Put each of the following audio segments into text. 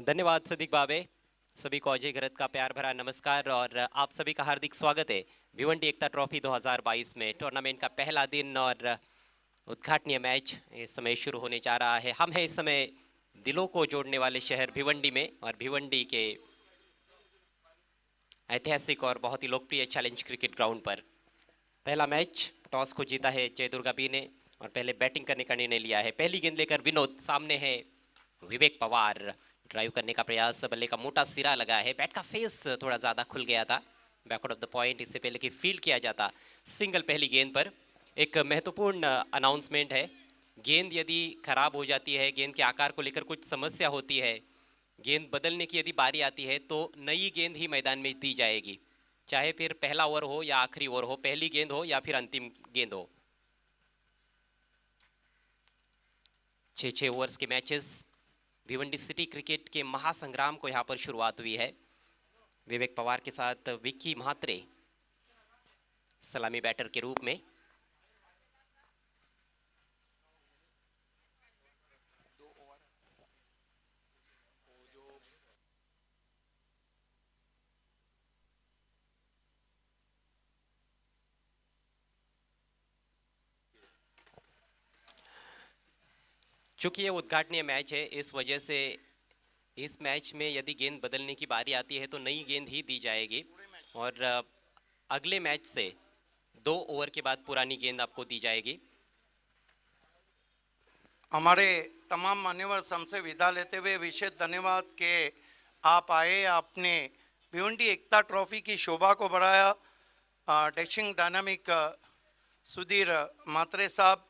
धन्यवाद सदीक बाबे। सभी को अजय गरत का प्यार भरा नमस्कार और आप सभी का हार्दिक स्वागत है भिवंडी एकता ट्रॉफी 2022 में। टूर्नामेंट का पहला दिन और उद्घाटनीय मैच इस समय शुरू होने जा रहा है। हम हैं इस समय दिलों को जोड़ने वाले शहर भिवंडी में और भिवंडी के ऐतिहासिक और बहुत ही लोकप्रिय चैलेंज क्रिकेट ग्राउंड पर पहला मैच टॉस को जीता है जय दुर्गा बी ने और पहले बैटिंग करने का निर्णय लिया है। पहली गेंद लेकर विनोद, सामने है विवेक पवार। ड्राइव करने का प्रयास, बल्ले का मोटा सिरा लगा है, बैट का फेस थोड़ा ज़्यादा खुल गया था बैकवर्ड ऑफ द पॉइंट। इससे पहले कि फील्ड किया जाता सिंगल पहली गेंद पर। एक महत्वपूर्ण अनाउंसमेंट है, गेंद यदि खराब हो जाती है, गेंद के आकार को लेकर कुछ समस्या होती है, गेंद बदलने की यदि बारी आती है तो नई गेंद ही मैदान में दी जाएगी, चाहे फिर पहला ओवर हो या आखिरी ओवर हो, पहली गेंद हो या फिर अंतिम गेंद हो। 6 ओवर्स के मैचेस भिवंडी सिटी क्रिकेट के महासंग्राम को यहाँ पर शुरुआत हुई है। विवेक पवार के साथ विक्की म्हात्रे सलामी बैटर के रूप में। चूंकि ये उद्घाटनीय मैच है, इस वजह से इस मैच में यदि गेंद बदलने की बारी आती है तो नई गेंद ही दी जाएगी और अगले मैच से 2 ओवर के बाद पुरानी गेंद आपको दी जाएगी। हमारे तमाम मान्यवर हमसे विदा लेते हुए विशेष धन्यवाद कि आप आए, आपने भिवंडी एकता ट्रॉफी की शोभा को बढ़ाया। डैशिंग डायनामिक सुधीर म्हात्रे साहब,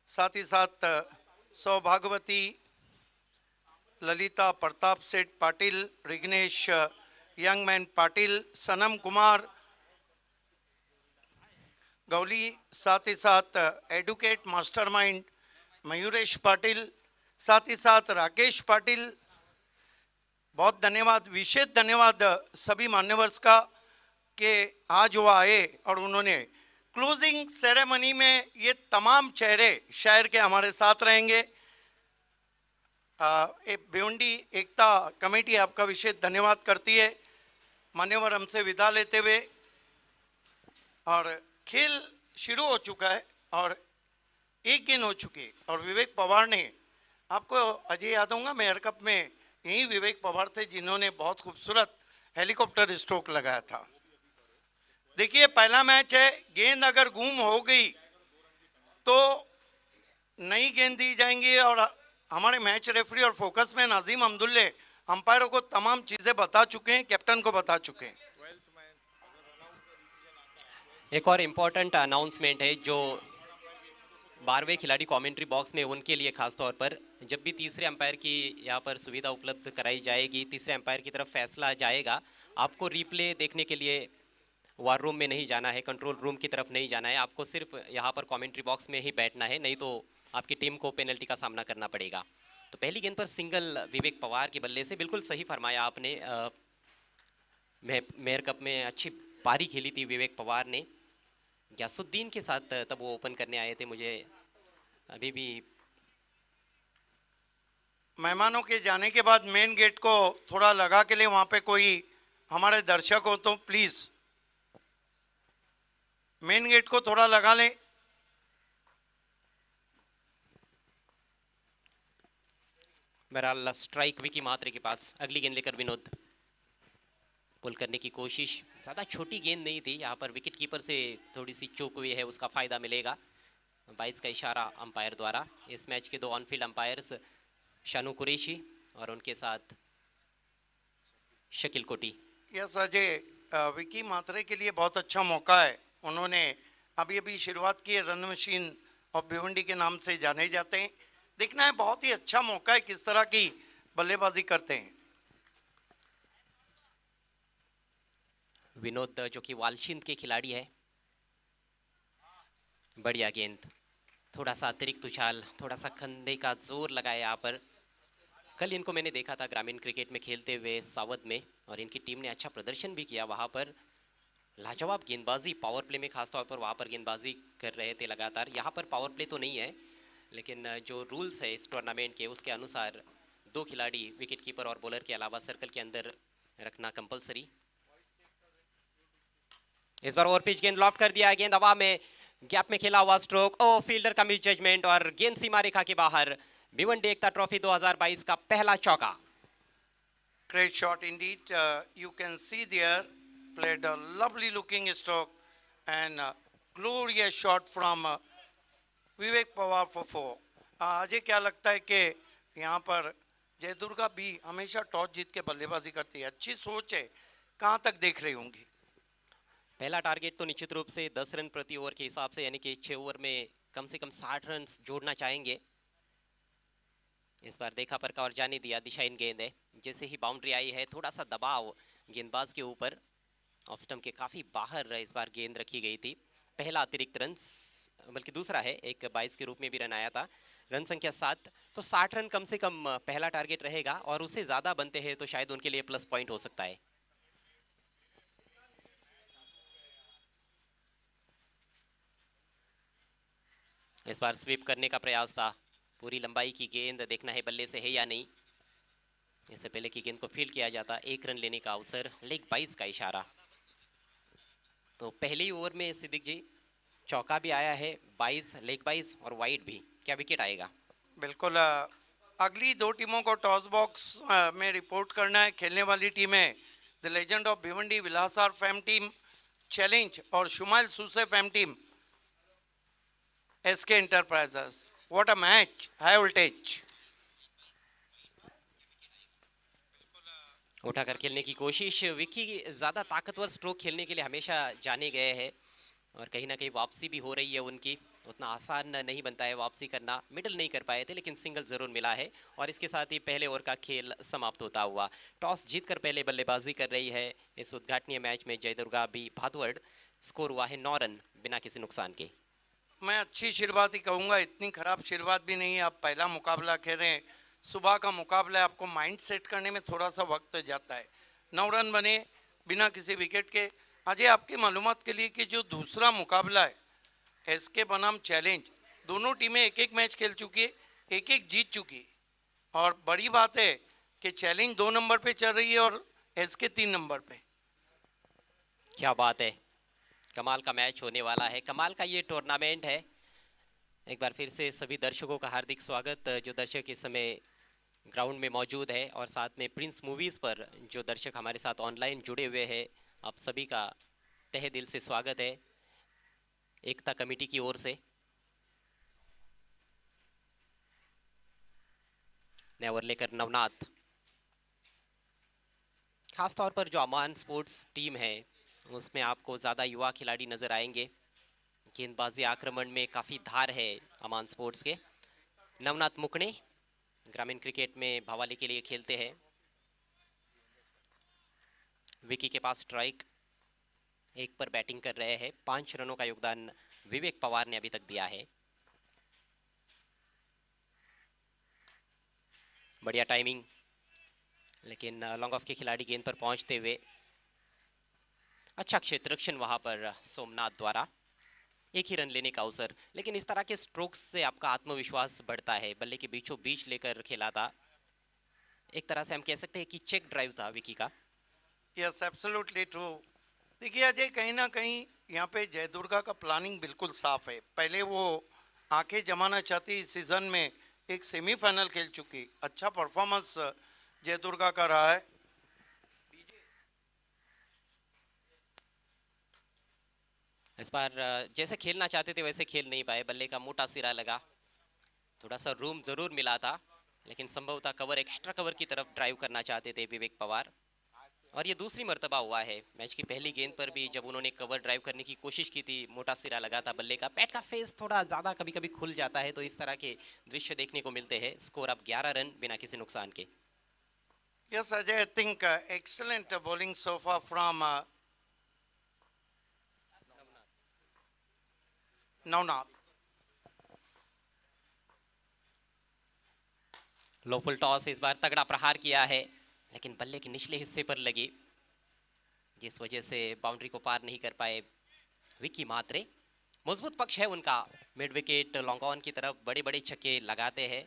साथ ही साथ सौभाग्यवती ललिता प्रताप सेठ पाटिल, रिग्नेश यंग मैन पाटिल, सनम कुमार गौली, साथ ही साथ एडवोकेट मास्टरमाइंड मयूरेश पाटिल, साथ ही साथ राकेश पाटिल। बहुत धन्यवाद, विशेष धन्यवाद सभी मान्यवर्स का कि आज वो आए और उन्होंने क्लोजिंग सेरेमनी में ये तमाम चेहरे शहर के हमारे साथ रहेंगे। भिवंडी एकता कमेटी आपका विशेष धन्यवाद करती है। मान्यवर हमसे विदा लेते हुए, और खेल शुरू हो चुका है और एक गेंद हो चुकी और विवेक पवार ने, आपको अजय याद होगा मेयर कप में यही विवेक पवार थे जिन्होंने बहुत खूबसूरत हेलीकॉप्टर स्ट्रोक लगाया था। देखिए पहला मैच है, गेंद अगर गुम हो गई तो नई गेंद दी जाएंगी और हमारे मैच रेफरी और फोकस में नाजिम अब्दुल्ले अंपायरों को तमाम चीजें बता चुके हैं, कैप्टन को बता चुके हैं। एक और इम्पोर्टेंट अनाउंसमेंट है जो 12वें खिलाड़ी कमेंट्री बॉक्स में उनके लिए खास तौर पर, जब भी तीसरे अंपायर की यहाँ पर सुविधा उपलब्ध कराई जाएगी, तीसरे अंपायर की तरफ फैसला जाएगा, आपको रिप्ले देखने के लिए वार रूम में नहीं जाना है, कंट्रोल रूम की तरफ नहीं जाना है, आपको सिर्फ यहाँ पर कमेंट्री बॉक्स में ही बैठना है, नहीं तो आपकी टीम को पेनल्टी का सामना करना पड़ेगा। तो पहली गेंद पर सिंगल विवेक पवार के बल्ले से, बिल्कुल सही फरमाया आपने। मेयर कप में अच्छी पारी खेली थी विवेक पवार ने, ग्यासुद्दीन के साथ तब वो ओपन करने आए थे। मुझे अभी भी मेहमानों के जाने के बाद मेन गेट को थोड़ा लगा के लिए, वहां पे कोई हमारे दर्शक हो तो प्लीज मेन गेट को थोड़ा लगा लें। बहरहाल स्ट्राइक विकी म्हात्रे के पास। अगली गेंद लेकर विनोद, पुल करने की कोशिश, ज़्यादा छोटी गेंद नहीं थी, यहाँ पर विकेट कीपर से थोड़ी सी चूक हुई है, उसका फ़ायदा मिलेगा। 22 का इशारा अंपायर द्वारा। इस मैच के 2 ऑनफील्ड अंपायर्स शानू कुरैशी और उनके साथ शकील कोटी। यस अजय, विकी म्हात्रे के लिए बहुत अच्छा मौका है। उन्होंने अभी अभी शुरुआत की है, रन मशीन और भिवंडी के नाम से जाने जाते हैं। देखना है, बहुत ही अच्छा मौका है किस तरह की बल्लेबाजी करते हैं। विनोद जो कि वालशिंद के खिलाड़ी है, बढ़िया गेंद, थोड़ा सा अतिरिक्त उछाल, थोड़ा सा कंधे का जोर लगाया यहाँ पर। कल इनको मैंने देखा था ग्रामीण क्रिकेट में खेलते हुए सावध में, और इनकी टीम ने अच्छा प्रदर्शन भी किया वहाँ पर। लाजवाब गेंदबाजी, पावर प्ले में खासतौर पर वहाँ पर गेंदबाजी कर रहे थे लगातार। यहाँ पर पावर प्ले तो नहीं है, लेकिन जो रूल्स है इस टूर्नामेंट के उसके अनुसार 2 खिलाड़ी विकेट कीपर और बॉलर के अलावा सर्कल के अंदर रखना कंपलसरी। इस बार ओवर पिच गेंद लॉफ्ट कर दिया, गेंद हवा में, गैप में खेला हुआ स्ट्रोक, ओ फील्डर का मिस जजमेंट और गेंद सीमा रेखा के बाहर। भिवंडी एकता ट्रॉफी 2022 का पहला चौका। Great shot indeed. You can see there, played a lovely looking stroke and glorious shot from Vivek Pawar for 4. Ajay क्या लगता है कि यहाँ पर जयदुर्गा भी हमेशा टॉस जीत के बल्लेबाजी करती है, अच्छी सोच है, कहाँ तक देख रही होंगी? पहला टारगेट तो निश्चित रूप से 10 रन प्रति ओवर के हिसाब से, यानी कि 6 ओवर में कम से कम 60 रन जोड़ना चाहेंगे। इस बार देखा परखा और जाने दिया, दिशाहीन गेंद है। जैसे ही बाउंड्री आई है थोड़ा सा दबाव गेंदबाज के ऊपर, ऑफ स्टंप के काफी बाहर इस बार गेंद रखी गई थी। पहला अतिरिक्त रन, बल्कि दूसरा है, एक 22 के रूप में भी रन आया था। रन संख्या 7, तो 60 रन कम से कम पहला टारगेट रहेगा और उससे ज्यादा बनते हैं तो शायद उनके लिए प्लस पॉइंट हो सकता है। इस बार स्वीप करने का प्रयास था, पूरी लंबाई की गेंद, देखना है बल्ले से है या नहीं। इससे पहले की गेंद को फील्ड किया जाता, 1 रन लेने का अवसर, लेग 22 का इशारा। तो पहले ही ओवर में सिद्दीक जी चौका भी आया है, 22, लेग 22 और वाइड भी। क्या विकेट आएगा? बिल्कुल। अगली 2 टीमों को टॉस बॉक्स में रिपोर्ट करना है। खेलने वाली टीमें the legend of Bhiwandi Vilasrao fam team challenge और Shumail Suse fam team SK enterprises. What a match, high voltage. उठाकर खेलने की कोशिश, विकी ज्यादा ताकतवर स्ट्रोक खेलने के लिए हमेशा जाने गए हैं और कहीं ना कहीं वापसी भी हो रही है उनकी। उतना आसान नहीं बनता है वापसी करना, मिडल नहीं कर पाए थे लेकिन सिंगल जरूर मिला है और इसके साथ ही पहले ओवर का खेल समाप्त होता हुआ। टॉस जीतकर पहले बल्लेबाजी कर रही है इस उद्घाटनीय मैच में जयदुर्गा बी भादवड़। स्कोर हुआ है 9 रन बिना किसी नुकसान के। मैं अच्छी शुरुआत ही कहूँगा, इतनी खराब शुरुआत भी नहीं है। आप पहला मुकाबला खेल रहे हैं, सुबह का मुकाबला है, आपको माइंड सेट करने में थोड़ा सा वक्त जाता है। 9 रन बने बिना किसी विकेट के। अजय, आपकी मालूमात के लिए कि जो दूसरा मुकाबला है एसके बनाम चैलेंज, दोनों टीमें एक एक मैच खेल चुकी है, एक एक जीत चुकी है। और बड़ी बात है कि चैलेंज 2 नंबर पे चल रही है और एसके 3 नंबर पे। क्या बात है, कमाल का मैच होने वाला है, कमाल का ये टूर्नामेंट है। एक बार फिर से सभी दर्शकों का हार्दिक स्वागत, जो दर्शक इस समय ग्राउंड में मौजूद है और साथ में प्रिंस मूवीज़ पर जो दर्शक हमारे साथ ऑनलाइन जुड़े हुए हैं, आप सभी का तहे दिल से स्वागत है एकता कमेटी की ओर से। नया ओवर लेकर नवनाथ, खासतौर पर जो अमान स्पोर्ट्स टीम है उसमें आपको ज़्यादा युवा खिलाड़ी नजर आएंगे। गेंदबाजी आक्रमण में काफ़ी धार है अमान स्पोर्ट्स के। नवनाथ मुकणे ग्रामीण क्रिकेट में भवाली के लिए खेलते हैं। विकी के पास स्ट्राइक, 1 पर बैटिंग कर रहे हैं। 5 रनों का योगदान विवेक पवार ने अभी तक दिया है। बढ़िया टाइमिंग, लेकिन लॉन्ग ऑफ के खिलाड़ी गेंद पर पहुंचते हुए अच्छा क्षेत्ररक्षण वहां पर सोमनाथ द्वारा। 1 ही रन लेने का अवसर, लेकिन इस तरह के स्ट्रोक्स से आपका आत्मविश्वास बढ़ता है। बल्ले के बीचों बीच लेकर खेला था, एक तरह से हम कह सकते हैं कि चेक ड्राइव था विकी का। Yes, absolutely true. देखिए अजय, कहीं ना कहीं यहाँ पे जयदुर्गा का प्लानिंग बिल्कुल साफ है। पहले वो आंखें जमाना चाहती, इस सीजन में एक सेमीफाइनल खेल चुकी, अच्छा परफॉर्मेंस जयदुर्गा का रहा है। इस बार जैसे खेलना चाहते थे वैसे खेल नहीं पाए, बल्ले का मोटा सिरा लगा, थोड़ा सा रूम जरूर मिला था, लेकिन संभवतः कवर, एक्स्ट्रा कवर की तरफ ड्राइव करना चाहते थे विवेक पवार। और ये दूसरी मर्तबा हुआ है। मैच की पहली गेंद पर भी जब उन्होंने कवर ड्राइव करने की कोशिश की थी, मोटा सिरा लगा था बल्ले का, बैट का फेस थोड़ा ज़्यादा कभी कभी खुल जाता है, तो इस तरह के दृश्य देखने को मिलते हैं। स्कोर अब 11 रन बिना किसी नुकसान के। Yes Ajay, I think excellent bowling so far from Navnath. Low full toss, इस बार तगड़ा प्रहार किया है लेकिन बल्ले के निचले हिस्से पर लगी, जिस वजह से बाउंड्री को पार नहीं कर पाए विकी मात्रे। मजबूत पक्ष है उनका, मिड विकेट लॉन्ग ऑन की तरफ बड़े बड़े छक्के लगाते हैं।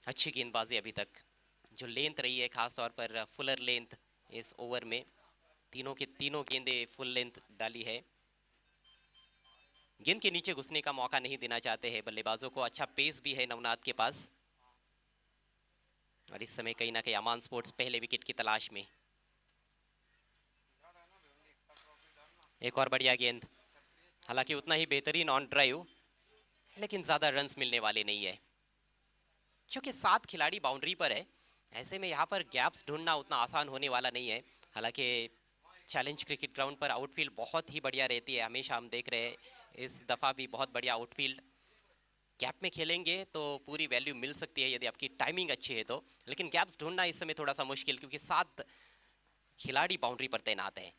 अच्छी गेंदबाजी अभी तक, जो लेंथ रही है खास तौर पर फुलर लेंथ इस ओवर में, तीनों के तीनों गेंदे फुल लेंथ डाली है। गेंद के नीचे घुसने का मौका नहीं देना चाहते हैं बल्लेबाजों को। अच्छा पेस भी है नवनाथ के पास, और इस समय कहीं ना कहीं अमान स्पोर्ट्स पहले विकेट की तलाश में। एक और बढ़िया गेंद, हालांकि उतना ही बेहतरीन ऑन ड्राइव, लेकिन ज्यादा रन्स मिलने वाले नहीं है। क्योंकि 7 खिलाड़ी बाउंड्री पर है, ऐसे में यहाँ पर गैप्स ढूंढना उतना आसान होने वाला नहीं है। हालांकि चैलेंज क्रिकेट ग्राउंड पर आउटफील्ड बहुत ही बढ़िया रहती है, हमेशा हम देख रहे हैं। इस दफ़ा भी बहुत बढ़िया आउटफील्ड, गैप में खेलेंगे तो पूरी वैल्यू मिल सकती है यदि आपकी टाइमिंग अच्छी है तो, लेकिन गैप्स ढूंढना इस समय थोड़ा सा मुश्किल, क्योंकि 7 खिलाड़ी बाउंड्री पर तैनात हैं।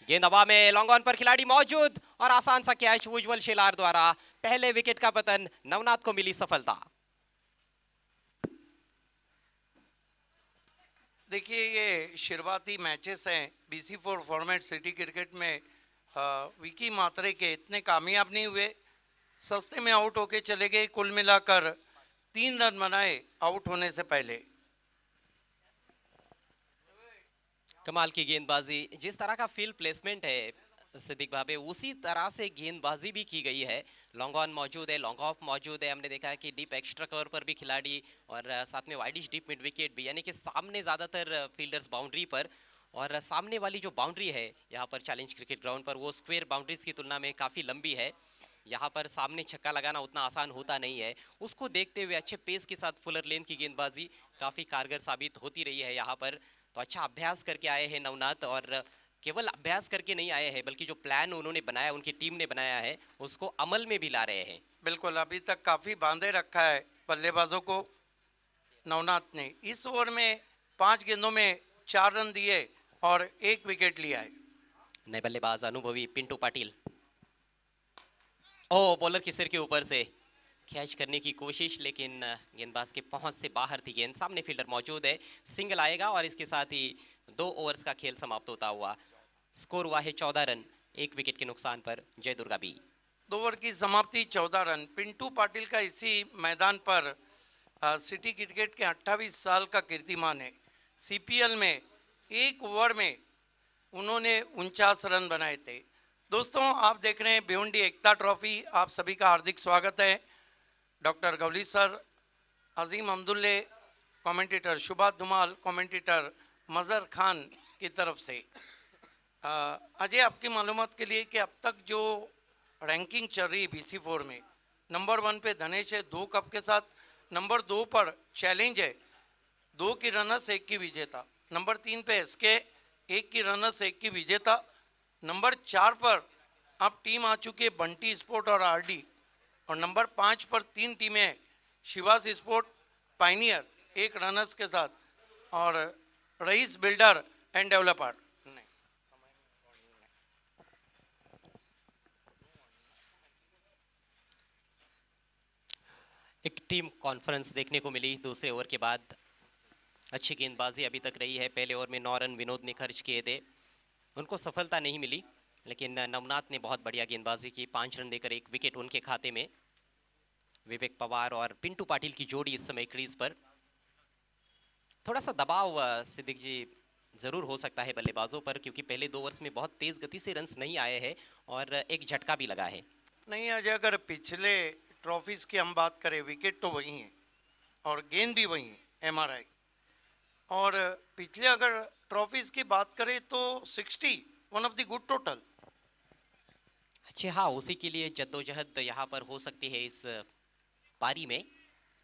गेंद हवा में, लॉन्ग ऑन पर खिलाड़ी मौजूद, और आसान सा कैच उज्जवल शेलार द्वारा। पहले विकेट का पतन, नवनाथ को मिली सफलता। देखिए ये शुरुआती मैचेस हैं BC4 फॉर्मेट सिटी क्रिकेट में। विकी मात्रे के इतने कामयाब नहीं हुए, सस्ते में आउट होके चले गए। कुल मिलाकर 3 रन बनाए आउट होने से पहले। कमाल की गेंदबाजी, जिस तरह का फील्ड प्लेसमेंट है सिद्दीक भाभी, उसी तरह से गेंदबाजी भी की गई है। लॉन्ग ऑन मौजूद है, लॉन्ग ऑफ मौजूद है, हमने देखा है कि डीप एक्स्ट्रा कवर पर भी खिलाड़ी, और साथ में वाइडिश डीप मिड विकेट भी, यानी कि सामने ज़्यादातर फील्डर्स बाउंड्री पर, और सामने वाली जो बाउंड्री है यहाँ पर चैलेंज क्रिकेट ग्राउंड पर, वो स्क्वायर बाउंड्रीज की तुलना में काफ़ी लंबी है। यहाँ पर सामने छक्का लगाना उतना आसान होता नहीं है। उसको देखते हुए अच्छे पेस के साथ फुलर लेन की गेंदबाजी काफ़ी कारगर साबित होती रही है यहाँ पर। तो अच्छा अभ्यास करके आए हैं नवनाथ, और केवल अभ्यास करके नहीं आए हैं, बल्कि जो प्लान उन्होंने बनाया, उनकी टीम ने बनाया है, उसको अमल में भी ला रहे हैं। बिल्कुल, अभी तक काफ़ी बांधे रखा है बल्लेबाजों को नवनाथ ने। इस ओवर में 5 गेंदों में 4 रन दिए और 1 विकेट लिया है। नए बल्लेबाज अनुभवी पिंटू पाटिल, ओ बॉलर के सिर के ऊपर से कैच करने की कोशिश, लेकिन गेंदबाज के पहुंच से बाहर थी गेंद। सामने फील्डर मौजूद है, सिंगल आएगा, और इसके साथ ही 2 ओवर्स का खेल समाप्त होता हुआ। स्कोर हुआ है 14 रन, 1 विकेट के नुकसान पर जय दुर्गा बी। 2 ओवर की समाप्ति 14 रन। पिंटू पाटिल का इसी मैदान पर सिटी क्रिकेट के 28 साल का कीर्तिमान है। CPL में 1 ओवर में उन्होंने 49 रन बनाए थे। दोस्तों, आप देख रहे हैं भिवंडी एकता ट्रॉफी। आप सभी का हार्दिक स्वागत है। डॉक्टर गवली सर, अजीम अब्दुल्ले, कमेंटेटर शुभा धुमाल, कमेंटेटर मज़र खान की तरफ से। अजय, आपकी मालूमात के लिए कि अब तक जो रैंकिंग चल रही है BC4 में, नंबर 1 पे धनेश है 2 कप के साथ, नंबर 2 पर चैलेंज है 2 की रनर्स 1 की विजेता, नंबर 3 पे SK 1 की रनर्स 1 की विजेता, नंबर 4 पर अब टीम आ चुकी है बंटी स्पोर्ट और RD, और नंबर 5 पर 3 टीमें शिवास स्पोर्ट, पाइनियर 1 रनर्स के साथ, और रईस बिल्डर एंड डेवलपर। एक टीम कॉन्फ्रेंस देखने को मिली दूसरे ओवर के बाद। अच्छी गेंदबाजी अभी तक रही है। पहले ओवर में 9 रन विनोद ने खर्च किए थे, उनको सफलता नहीं मिली, लेकिन नवनाथ ने बहुत बढ़िया गेंदबाजी की। 5 रन देकर 1 विकेट उनके खाते में। विवेक पवार और पिंटू पाटिल की जोड़ी इस समय क्रीज पर। थोड़ा सा दबाव सिद्दीक जी जरूर हो सकता है बल्लेबाजों पर, क्योंकि पहले 2 ओवर्स में बहुत तेज गति से रन्स नहीं आए हैं और एक झटका भी लगा है। नहीं अजय, अगर पिछले ट्रॉफीज की हम बात करें, विकेट तो वही हैं और गेंद भी वही है MRI, और पिछले अगर ट्रॉफीज की बात करें तो 60 one of the good total. अच्छा हाँ, उसी के लिए जद्दोजहद यहाँ पर हो सकती है इस पारी में।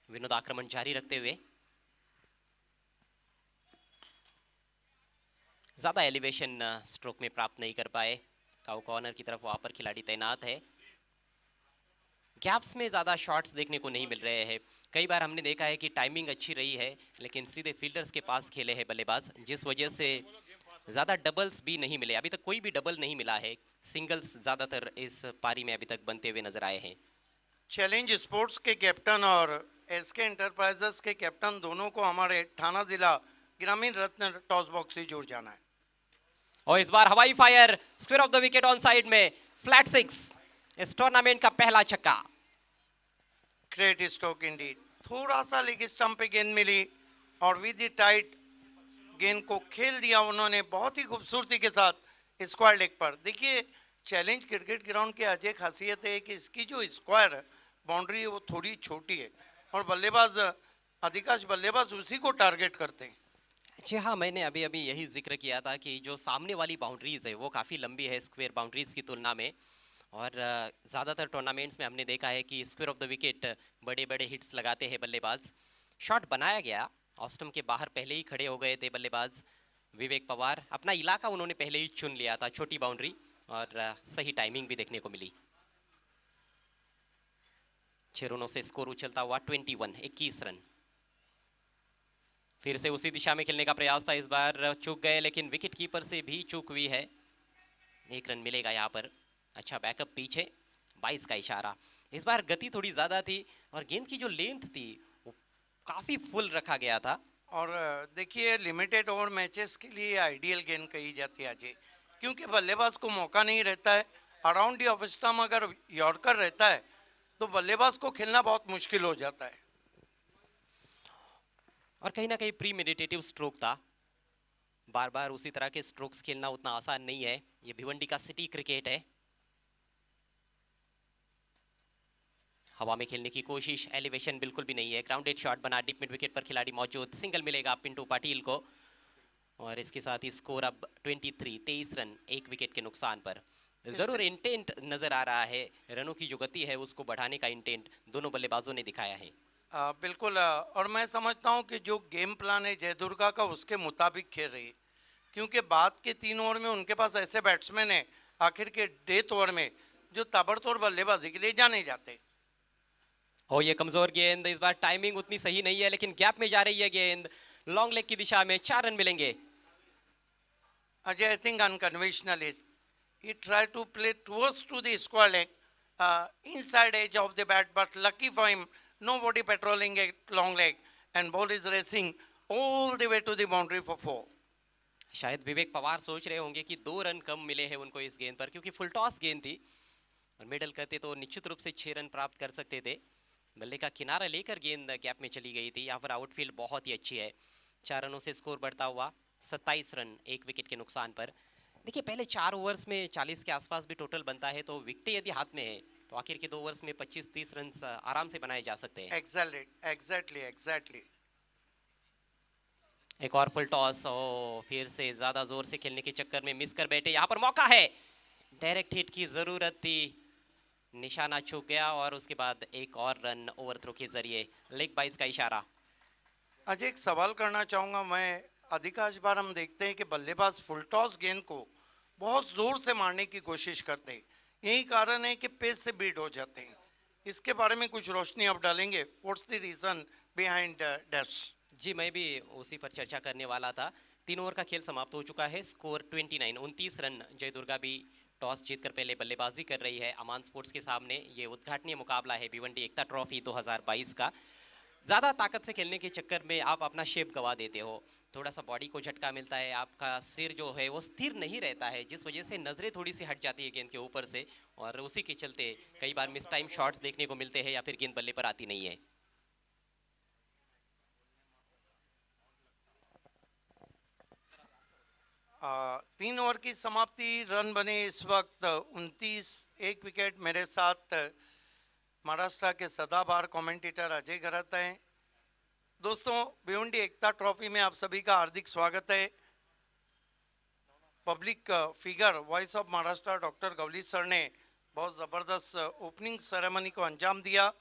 विनोद आक्रमण जारी रखते हुए ज्यादा एलिवेशन स्ट्रोक में प्राप्त नहीं कर पाए। काउ कॉर्नर की तरफ वहां पर खिलाड़ी तैनात है। गैप्स में ज्यादा शॉट्स देखने को नहीं मिल रहे हैं। कई बार हमने देखा है कि टाइमिंग अच्छी रही है, लेकिन सीधे फील्डर्स के पास खेले हैं बल्लेबाज, जिस वजह से ज्यादा डबल्स भी नहीं मिले। अभी तक कोई भी डबल नहीं मिला है, सिंगल्स ज्यादातर इस पारी में अभी तक बनते हुए नजर आए हैं। चैलेंज स्पोर्ट्स के कैप्टन और SK एंटरप्राइजेस के कैप्टन दोनों को हमारे थाना जिला ग्रामीण रत्न टॉस बॉक्स से जुड़ जाना है। और इस बार हवाई fire, square of the wicket on side में, फ्लैट 6, इस टूर्नामेंट का पहला छक्का। Great stroke Indeed. थोड़ा सा लेग स्टंप पे गेंद मिली और विद द टाइट गेंद को खेल दिया उन्होंने बहुत ही खूबसूरती के साथ स्क्वायर लेग पर। देखिए चैलेंज क्रिकेट ग्राउंड की अजय खासियत है कि इसकी जो स्क्वायर बाउंड्री है वो थोड़ी छोटी है और बल्लेबाज अधिकांश बल्लेबाज उसी को टारगेट करते हैं। जी हाँ, मैंने अभी अभी यही जिक्र किया था कि जो सामने वाली बाउंड्रीज है वो काफ़ी लंबी है स्क्वायर बाउंड्रीज की तुलना में। और ज़्यादातर टूर्नामेंट्स में हमने देखा है कि स्क्वायर ऑफ द विकेट बड़े बड़े हिट्स लगाते हैं बल्लेबाज। शॉट बनाया गया, ऑफ स्टंप के बाहर पहले ही खड़े हो गए थे बल्लेबाज विवेक पवार। अपना इलाका उन्होंने पहले ही चुन लिया था, छोटी बाउंड्री, और सही टाइमिंग भी देखने को मिली। 6 रनों से स्कोर उछलता हुआ 21 रन। फिर से उसी दिशा में खेलने का प्रयास था, इस बार चूक गए, लेकिन विकेट कीपर से भी चूक हुई है। 1 रन मिलेगा यहाँ पर। अच्छा बैकअप पीछे, 22 का इशारा। इस बार गति थोड़ी ज्यादा थी और गेंद की जो लेंथ थी वो काफी फुल रखा गया था। और देखिए लिमिटेड ओवर मैचेस के लिए आइडियल गेंद कही जाती है अजय, क्योंकि बल्लेबाज को मौका नहीं रहता है। अराउंड दी ऑफ स्टंप अगर यॉर्कर रहता है तो बल्लेबाज को खेलना बहुत मुश्किल हो जाता है। और कहीं ना कहीं प्री मेडिटेटिव स्ट्रोक था, बार बार उसी तरह के स्ट्रोक्स खेलना उतना आसान नहीं है। ये भिवंडी का सिटी क्रिकेट है। हवा में खेलने की कोशिश, एलिवेशन बिल्कुल भी नहीं है। ग्राउंडेड शॉट बना, डीप मिड विकेट पर खिलाड़ी मौजूद, सिंगल मिलेगा पिंटू पाटिल को। और इसके साथ ही स्कोर अब 23 रन, 1 विकेट के नुकसान पर। जरूर इंटेंट नजर आ रहा है, रनों की जो गति है उसको बढ़ाने का इंटेंट दोनों बल्लेबाजों ने दिखाया है। बिल्कुल और मैं समझता हूं कि जो गेम प्लान है जयदुर्गा का उसके मुताबिक खेल रही है, क्योंकि बाद के 3 ओवर में उनके पास ऐसे बैट्समैन है आखिर के डेथ ओवर में जो ताबड़तोड़ बल्लेबाजी के लिए जाने जाते। और ये कमजोर गेंद, इस बार टाइमिंग उतनी सही नहीं है, लेकिन गैप में जा रही है गेंद लॉन्ग लेग की दिशा में। 4 रन मिलेंगे। Ajay, I think unconventional is he tried to play towards to the square leg, inside edge of the bat, but lucky for him, nobody patrolling a long leg, and ball is racing all the way to the boundary for 4. शायद विवेक पवार सोच रहे होंगे कि 2 run कम मिले हैं उनको इस गेंद पर, क्योंकि फुल टॉस गेंद थी और मिडल करते तो निश्चित रूप से 6 रन प्राप्त कर सकते थे। बल्ले का किनारा लेकर गेंद गैप में चली गई थी। यहाँ पर आउटफील्ड बहुत ही अच्छी है। 4 रनों से स्कोर बढ़ता हुआ 27 रन, 1 विकेट के नुकसान पर। देखिए पहले 4 ओवर्स में 40 के आसपास भी टोटल बनता है, तो विकेटें यदि हाथ में है तो आखिर के 2 ओवर्स में 25-30 रन आराम से बनाए जा सकते हैं। Exactly. एक और फुल टॉस, ओ फिर से ज्यादा जोर से खेलने के चक्कर में मिस कर बैठे। यहाँ पर मौका है, डायरेक्ट हिट की जरूरत थी, निशाना चूक गया और उसके बाद एक और रन ओवरथ्रो के जरिए। लेग 22 का इशारा। अजय एक सवाल करना चाहूँगा मैं, अधिकांश बार हम देखते हैं कि बल्लेबाज फुल टॉस गेंद को बहुत जोर से मारने की कोशिश करते हैं, यही कारण है कि पेस से बीट हो जाते हैं। इसके बारे में कुछ रोशनी आप डालेंगे? What's the reason behind that? जी मैं भी उसी पर चर्चा करने वाला था। 3 ओवर का खेल समाप्त हो चुका है, स्कोर 29 रन। जय दुर्गा भी टॉस जीतकर पहले बल्लेबाजी कर रही है अमान स्पोर्ट्स के सामने। ये उद्घाटनीय मुकाबला है भिवंडी एकता ट्रॉफी 2022 का। ज़्यादा ताकत से खेलने के चक्कर में आप अपना शेप गवा देते हो, थोड़ा सा बॉडी को झटका मिलता है, आपका सिर जो है वो स्थिर नहीं रहता है, जिस वजह से नज़रें थोड़ी सी हट जाती है गेंद के ऊपर से, और उसी के चलते कई बार मिस टाइम शॉट्स देखने को मिलते हैं या फिर गेंद बल्ले पर आती नहीं है। तीन ओवर की समाप्ति, रन बने इस वक्त 29। 1 विकेट। मेरे साथ महाराष्ट्र के सदाबहार कमेंटेटर अजय गरत हैं। दोस्तों भिवंडी एकता ट्रॉफी में आप सभी का हार्दिक स्वागत है। Public figure voice of Maharashtra doctor Gawli sir ने बहुत ज़बरदस्त ओपनिंग सेरेमनी को अंजाम दिया।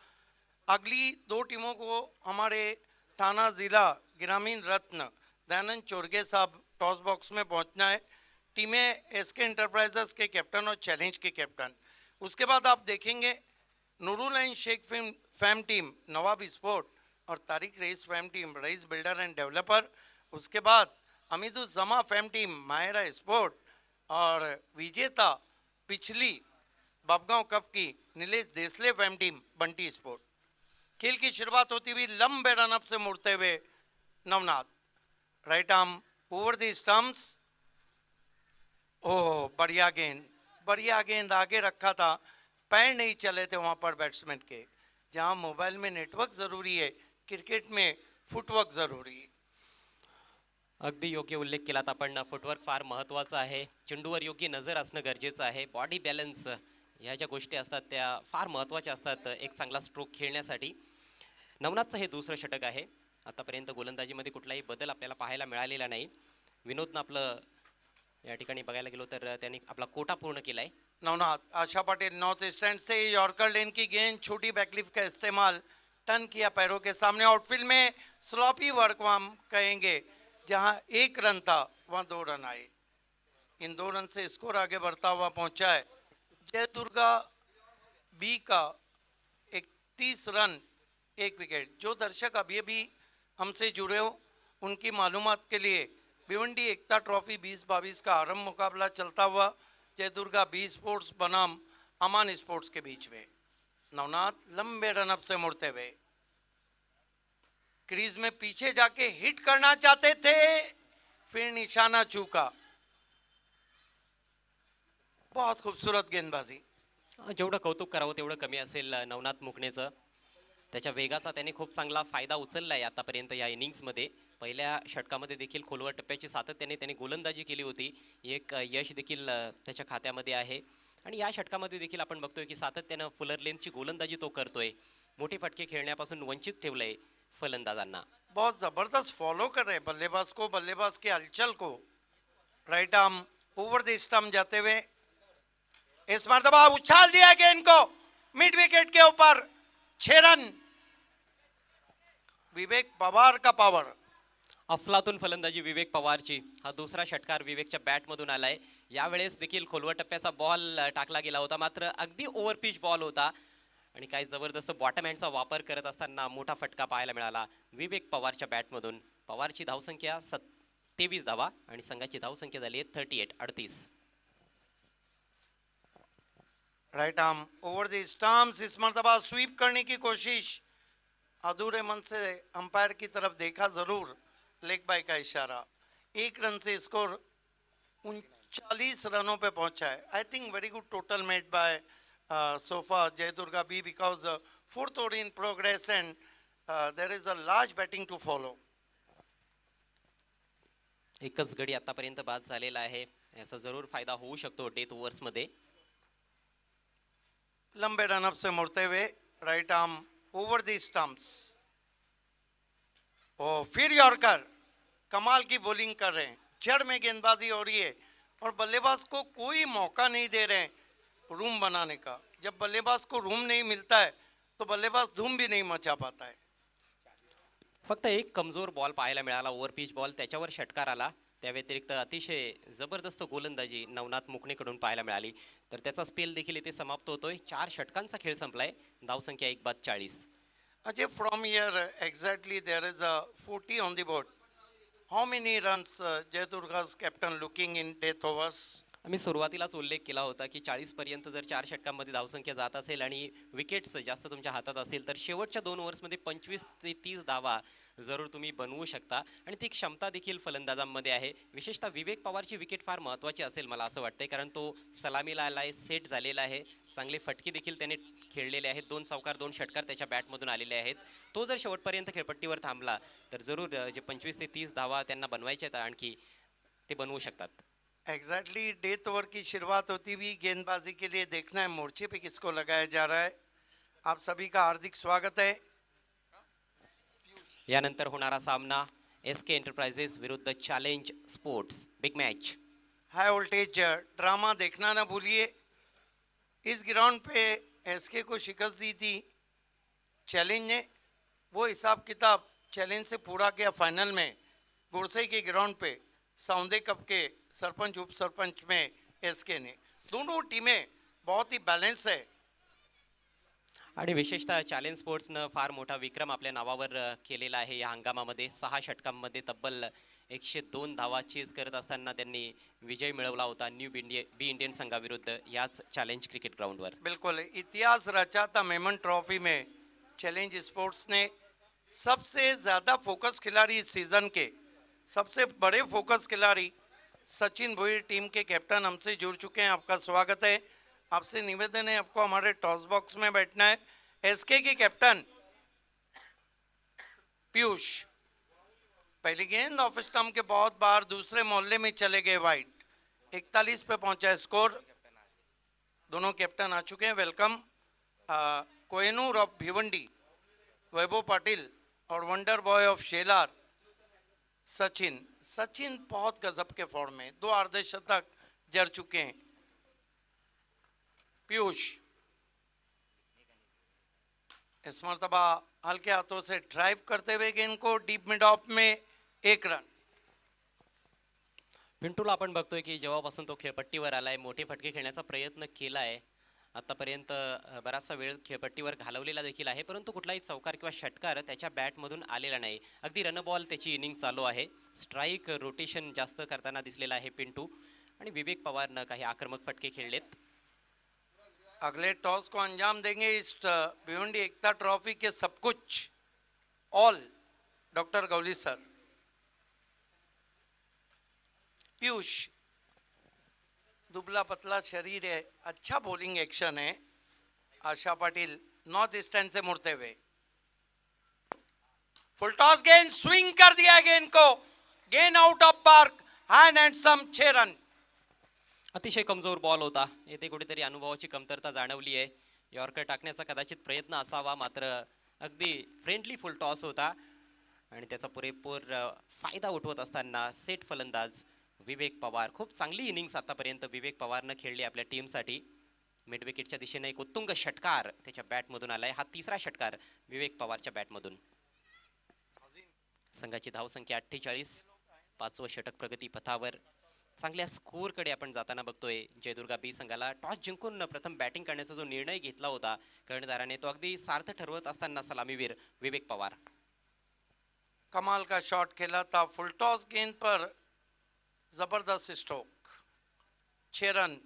अगली 2 टीमों को हमारे थाना ज़िला ग्रामीण रत्न दयानंद चोरगे साहब टॉस बॉक्स में पहुंचना है। टीमें एसके एंटरप्राइजेस के कैप्टन और चैलेंज के कैप्टन। उसके बाद आप देखेंगे Nurul and Sheikh fam team Nawab sport और Tariq Rais fam team Rais builder and developer. उसके बाद Hamiduzzama fam team Mahira sport और विजेता पिछली बाबगांव कप की Nilesh Desle fam team Bunty sport. खेल की शुरुआत होती हुई लंबे रनअप से मुड़ते हुए Navnath, right arm over the stumps. Oh बढ़िया गेंद, बढ़िया गेंद, आगे रखा था, पैर नहीं चले थे वहां पर बैट्समैन के। जहां मोबाईल में नेटवर्क जरूरी आहे, क्रिकेट में फुटवर्क जरूरी आहे. अगदी योग्य उल्लेख केलात आपण. फुटवर्क फार महत्त्वाचं आहे. चेंडूवर योग्य नजर असणं गरजेचं आहे. बॉडी बॅलन्स ह्या ज्या गोष्टी असतात त्या फार महत्त्वाच्या असतात एक चांगला स्ट्रोक खेळण्यासाठी. नवनाथचं हे दुसरं षटक आहे. आतापर्यंत गोलंदाजीमध्ये कुठलाही बदल आपल्याला पाहायला मिळालेला नाही. विनोदनं आपलं या ठिकाणी बघायला गेलो तर त्यांनी आपला कोटा पूर्ण केलाय. नवनाथ, आशा पटेल नॉर्थ स्टैंड से यॉर्कर लेन की गेंद, छोटी बैकलिफ का इस्तेमाल, टर्न किया पैरों के सामने. आउटफील्ड में स्लॉपी वर्क हम कहेंगे, जहां 1 रन था वहां 2 रन आए. इन 2 रन से स्कोर आगे बढ़ता हुआ पहुंचा है. जय दुर्गा बी का 31 रन, 1 विकेट. जो दर्शक अभी अभी हमसे जुड़े हो उनकी मालूमात के लिए भिवंडी एकता ट्रॉफी 2022 का आरंभ मुकाबला चलता हुआ जय दुर्गा बी स्पोर्ट्स बनाम अमान स्पोर्ट्स के बीच में. नवनाथ लंबे रनअप से मुड़ते हुए क्रीज में पीछे जाके हिट करना चाहते थे, फिर निशाना चूका. बहुत खूबसूरत गेंदबाजी. जेवढं कौतुक करावं तेवढं कमी असेल नवनाथ मुकणेचं. त्याच्या वेगाचा त्याने खूप चांगला फायदा उचलला आहे आतापर्यंत या इनिंग्समध्ये. पहिल्या षटकामध्ये देखील खोलवर टप्प्याची सातत्याने त्याने गोलंदाजी केली होती. एक यश देखील त्याच्या खात्यामध्ये आहे. आणि या षटकामध्ये देखील आपण बघतोय की सातत्यानं फुलर लेनची गोलंदाजी तो करतोय. मोठे फटके खेळण्यापासून वंचित ठेवलंय फलंदाजांना. बहुत जबरदस्त फॉलो कर रहे बल्लेबाज को, बल्लेबाज के हलचल को. Right arm over the stump जाते हुए इस मरतबा उछाल दिया गेंद को मिड विकेट के ऊपर. 6 रन. विवेक पवार का पावर. अफलातून फलंदाजी विवेक पवारची. हा दुसरा षटकार विवेकच्या बॅटमधून आलाय. यावेळेस देखील खोलवर टप्प्याचा बॉल टाकला गेला होता, मात्र अगदी ओव्हरपिच बॉल होता आणि काय जबरदस्त बॉटम हँडचा वापर करत असताना मोठा फटका पाहायला मिळाला विवेक पवारच्या बॅटमधून. पवारची धावसंख्या 23 धावा आणि संघाची धावसंख्या झाली आहे 38. Right arm over the stumps. इस मरतबा स्वीप करने की कोशिश. अधूरे मन से अंपायर की तरफ देखा जरूर. लेग बाय का इशारा. 1 रन से स्कोर 39 रनों पे पहुंचा है. I think very good total made by Sofa Jai Durga B because 4th over in progress and there is a large batting to follow. एकच गडी आतापर्यंत बाद झालेला आहे. याचा जरूर फायदा होऊ शकतो डेथ ओव्हर्स मध्ये. लंबे रनअप से मुड़ते हुए right arm over the stumps. और फिर यॉर्कर. कमाल की बॉलिंग कर रहे हैं. जड़ में गेंदबाजी हो रही है और बल्लेबाज को कोई मौका नहीं दे रहे हैं रूम बनाने का. जब बल्लेबाज को रूम नहीं मिलता है तो बल्लेबाज धूम भी नहीं मचा पाता है. फक्त एक कमजोर बॉल पाहायला मिळाला ओव्हरपिच बॉल, त्याच्यावर षटकार आला. त्या व्यतिरिक्त अतिशय जबरदस्त गोलंदाजी नवनाथ मुकणेकडून पाहायला मिळाली. तर त्याचा स्पेल देखील इथे समाप्त होतोय. 4 षटकांचा खेळ संपलाय. धावसंख्या 1 बाद 40. Ajay, from here exactly there is a 40 on the board. How many runs Jay Durga's captain looking in death overs? आम्ही सुरुवातीलाच उल्लेख केला होता की 40 पर्यंत जर 4 षटकांमध्ये धावसंख्या जात असेल आणि विकेट्स जास्त तुमच्या हातात असेल तर शेवटच्या 2 ओव्हर्समध्ये 25 ते 30 धावा जरूर तुम्ही बनवू शकता. आणि ती क्षमता देखील फलंदाजांमध्ये आहे. विशेषतः विवेक पवारची विकेट फार महत्त्वाची असेल मला असं वाटतंय, कारण तो सलामीला आलाय, सेट झालेला आहे. चांगले फटके देखील त्याने खेळलेले आहेत. 2 चौकार 2 षटकार त्याच्या बॅटमधून आलेले आहेत. तो जर शेवटपर्यंत खेळपट्टीवर थांबला तर जरूर जे 25 ते 30 धावा त्यांना बनवायचे आहेत आणखी ते बनवू शकतात. एग्जैक्टली डेथ ओवर की शुरुआत होती हुई गेंदबाजी के लिए देखना है मोर्चे पे किसको लगाया जा रहा है. आप सभी का हार्दिक स्वागत है. यानंतर होणारा सामना एसके एंटरप्राइजेस विरुद्ध challenge sports. Big match. High voltage drama देखना ना भूलिए. इस ग्राउंड पे एसके को शिकस्त दी थी चैलेंज ने. वो हिसाब किताब चैलेंज से पूरा किया फाइनल में गुरसई के ग्राउंड पे सौंदे कप के सरपंच उप सरपंच में एसके ने. दोनों टीमें बहुत ही बैलेंस है. आणि विशेषतः चॅलेंज स्पोर्ट्सनं फार मोठा विक्रम आपल्या नावावर केलेला आहे. या हंगामामध्ये 6 षटकांमध्ये तब्बल 102 धावा चेज करत असताना त्यांनी विजय मिळवला होता न्यू बी इंडियन संघाविरुद्ध याच चॅलेंज क्रिकेट ग्राउंडवर. बिल्कुल इतिहास रचा था मेमन ट्रॉफी में. चैलेंज स्पोर्ट्स ने सबसे ज़्यादा फोकस खिलाड़ी इस सीज़न के सबसे बड़े फोकस खिलाड़ी सचिन भोईर टीम के कैप्टन हमसे जुड़ चुके हैं. आपका स्वागत है. आपसे निवेदन है आपको हमारे टॉस बॉक्स में बैठना है. एसके की कैप्टन पीयूष, पहली गेंद ऑफ स्टंप के बहुत बार दूसरे मोहल्ले में चले गए वाइड। 41 पे पहुंचा है स्कोर। दोनों कैप्टन आ चुके हैं। वेलकम कोहिनूर ऑफ भिवंडी वैभव पाटिल और wonder boy of Shelar Sachin. Sachin बहुत गजब के फॉर्म में, 2 अर्धशतक जड़ चुके हैं। पीयूष इस मर्तबा हल्के हाथों से ड्राइव करते हुए गेंद को डीप मिड ऑफ में 1 रन। पिंटूला आपण बघतोय की जेव्हापासून तो खेळपट्टीवर आलाय मोठे फटके खेळण्याचा प्रयत्न केलाय आतापर्यंत, बराचसा वेळ खेळपट्टीवर घालवलेला देखील आहे, परंतु कुठलाही चौकार किंवा षटकार त्याच्या बॅटमधून आलेला नाही। अगदी रन बॉल त्याची इनिंग चालू आहे। स्ट्राईक रोटेशन जास्त करताना दिसलेला आहे पिंटू आणि विवेक पवारनं काही आक्रमक फटके खेळलेत। अगले टॉस को अंजाम देंगे इस भिवंडी एकता ट्रॉफी के सब कुछ all doctor Gauli sir. Piyush दुबला पतला शरीर है, अच्छा बॉलिंग एक्शन है। आशा पाटिल नॉर्थ ईस्टर्न से मुड़ते हुए फुल टॉस गेंद स्विंग कर दिया गेंद को, गेंद out of park, hand and some 6 run. अतिशय कमजोर बॉल होता, येथे कुठेतरी अनुभवाची कमतरता जाणवली आहे। यॉर्कर टाकण्याचा कदाचित प्रयत्न असावा, मात्र अगदी फ्रेंडली फुल टॉस होता आणि त्याचा पुरेपूर फायदा उठवत असताना सेट फलंदाज विवेक पवार, खूप चांगली इनिंग्स आतापर्यंत विवेक पवारनं खेळली आपल्या टीमसाठी। मिड विकेटच्या दिशेने एक उत्तुंग षटकार त्याच्या बॅटमधून आलाय, हा तिसरा षटकार विवेक पवारच्या बॅटमधून। संघाची धावसंख्या 48, 5वं षटक प्रगती पथावर। चांगल्या स्कोअरकडे आपण जाताना बघतोय। जयदुर्गा बी संघाला टॉस जिंकून प्रथम बॅटिंग करण्याचा जो निर्णय घेतला होता कर्णधाराने, तो अगदी सार्थ ठरवत असताना सलामीवीर विवेक पवार कमाल का शॉट खेला था। फुल टॉस गेंद पर जबरदस्त स्ट्रोक, 6 रन।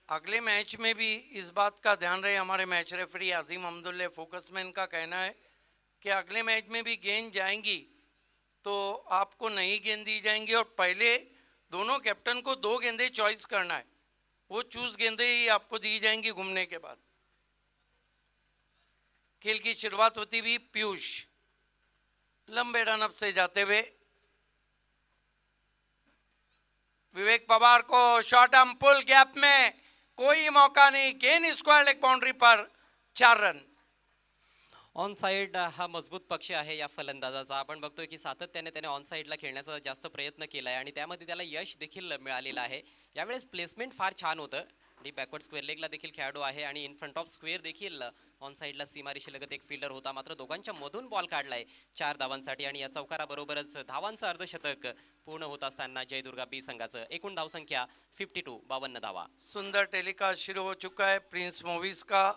अगले मैच में भी इस बात का ध्यान रहे, हमारे मैच रेफरी अजीम अहमदुल्ला फोकसमैन का कहना है कि अगले मैच में भी गेंद जाएंगी तो आपको नई गेंद दी जाएंगी और पहले दोनों कैप्टन को 2 गेंदें चॉइस करना है, वो चूज गेंदें ही आपको दी जाएंगी घूमने के बाद। खेल की शुरुआत होती हुई पीयूष लंबे रनअप से जाते हुए विवेक पवार को शॉर्ट आर्म पुल गैप में कोई मौका नहीं, गेंद स्क्वायर लेग बाउंड्री पर 4 रन। ऑन साइड हा मजबूत पक्ष आहे या फलंदाजाचा। आपण बघतोय की सातत्याने त्याने ऑन साइडला खेळण्याचा जास्त प्रयत्न केलाय आणि त्यामध्ये त्याला यश देखील मिळालेलं आहे। यावेळेस प्लेसमेंट फार छान होतं, डीप बॅकवर्ड स्क्वेअर लेगला देखील खेळाडू आहे आणि इन फ्रंट ऑफ स्क्वेअर देखील ऑन साइडला सीमारेषेलगत एक फिल्डर होता, मात्र दोघांच्या मधून बॉल काढलाय 4 धावांसाठी आणि या चौकाराबरोबरच धावांचं अर्धशतक पूर्ण होत असताना जयदुर्गा बी संघाचं एकूण धावसंख्या 52, 52 धावा। सुंदर टेलीकास्ट शुरू हो चुका है प्रिंस मूवीज का।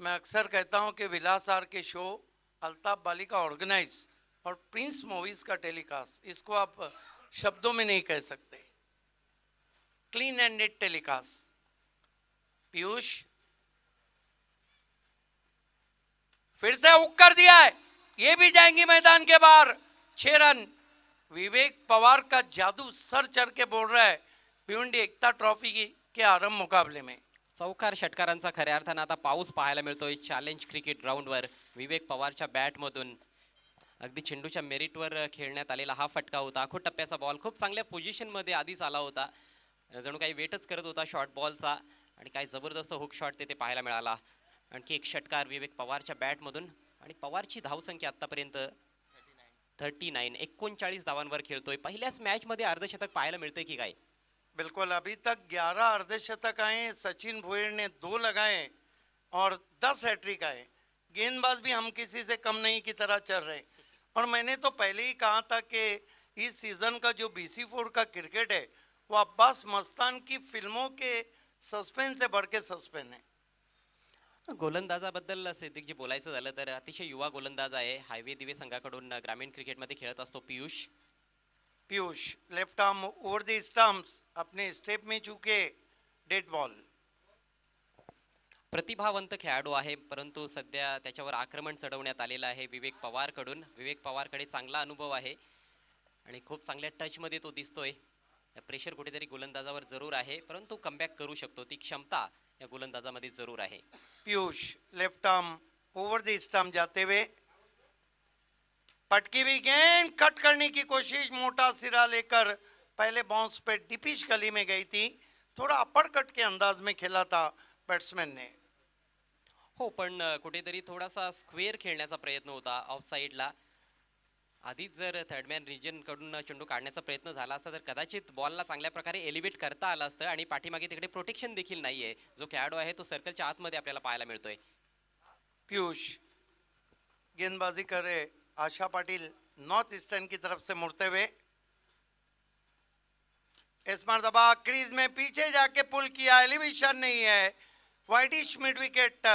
मैं अक्सर कहता हूं कि विलास आर के शो अल्ताफ बाली का ऑर्गेनाइज और प्रिंस मूवीज का टेलीकास्ट, इसको आप शब्दों में नहीं कह सकते। Clean and neat telecast. Piyush फिर से हुक कर दिया है, ये भी जाएंगी मैदान के बाहर, 6 रन। विवेक पवार का जादू सर चढ़ के बोल रहा है भिवंडी एकता ट्रॉफी के आरंभ मुकाबले में। चौकार षटकारांचा खऱ्या अर्थानं आता पाऊस पाहायला मिळतोय चॅलेंज क्रिकेट ग्राउंडवर। विवेक पवारच्या बॅटमधून अगदी चेंडूच्या मेरिटवर खेळण्यात आलेला हा फटका होता। आखूड टप्प्याचा बॉल खूप चांगल्या पोझिशनमध्ये आधीच आला होता, जणू काही वेटच करत होता शॉर्ट बॉलचा आणि काय जबरदस्त हुक शॉट तेथे पाहायला मिळाला। आणखी एक षटकार विवेक पवारच्या बॅटमधून आणि पवारची धावसंख्या आतापर्यंत 39, 39 धावांवर खेळतोय। पहिल्याच मॅच मध्ये अर्धशतक पाहायला मिळतंय की काय? बिल्कुल, अभी तक 11 अर्धशतक आए, सचिन भोयर ने 2 लगाए और 10 हैट्रिक आए। गेंदबाज भी हम किसी से कम नहीं की तरह चल रहे। और मैंने तो पहले ही कहा था कि इस सीजन का जो BC4 का क्रिकेट है वो अब्बास मस्तान की फिल्मों के सस्पेंस से बढ़ के सस्पेंस है। गोलंदाजाबद्दल सिद्दीकजी बोलायचं झालं तर अतिशय युवा गोलंदाज आहे। हायवे दिवे संघाकडून ग्रामीण क्रिकेटमध्ये खेळत असतो Piyush left arm over the stumps, अपने स्टेप में चूके डेड बॉल। प्रतिभावंत खेळाडू आहे, परंतु सध्या त्याच्यावर आक्रमण चढवण्यात आलेलं आहे विवेक पवार कडून। विवेक पवारकडे चांगला अनुभव आहे आणि खूप चांगल्या टचमध्ये तो दिसतोय. प्रेशर कुठेतरी गोलंदाजावर जरूर आहे, परंतु कमबॅक करू शकतो, ती क्षमता या गोलंदाजामध्ये जरूर आहे. Piyush left arm over the stump जाते हुए, पटकी भी गेंद कट करने की कोशिश, मोटा सिरा लेकर पहले बाउंस पे डिपिश गली में गई थी, थोड़ा अपर कट के अंदाज में खेला था बैट्समैन ने. हो, पण कुठेतरी थोडासा स्क्वेअर खेळण्याचा प्रयत्न होता ऑफ साईडला. आधीच जर थर्डमॅन रिजन कडून चेंडू काढण्याचा प्रयत्न झाला असता तर कदाचित बॉलला चांगल्या प्रकारे एलिव्हेट करता आलं असतं आणि पाठीमागे तिकडे प्रोटेक्शन देखील नाहीये. जो खेळाडू आहे तो सर्कलच्या आतमध्ये आपल्याला पाहायला मिळतोय. पीयूष गेंदबाजी कर रहे, आशा पाटिल नॉर्थ ईस्टर्न की तरफ से मुड़ते हुए, इस मरतबा क्रीज में पीछे जाके पुल किया, एलिवेशन नहीं है, वाइडिश मिड विकेट.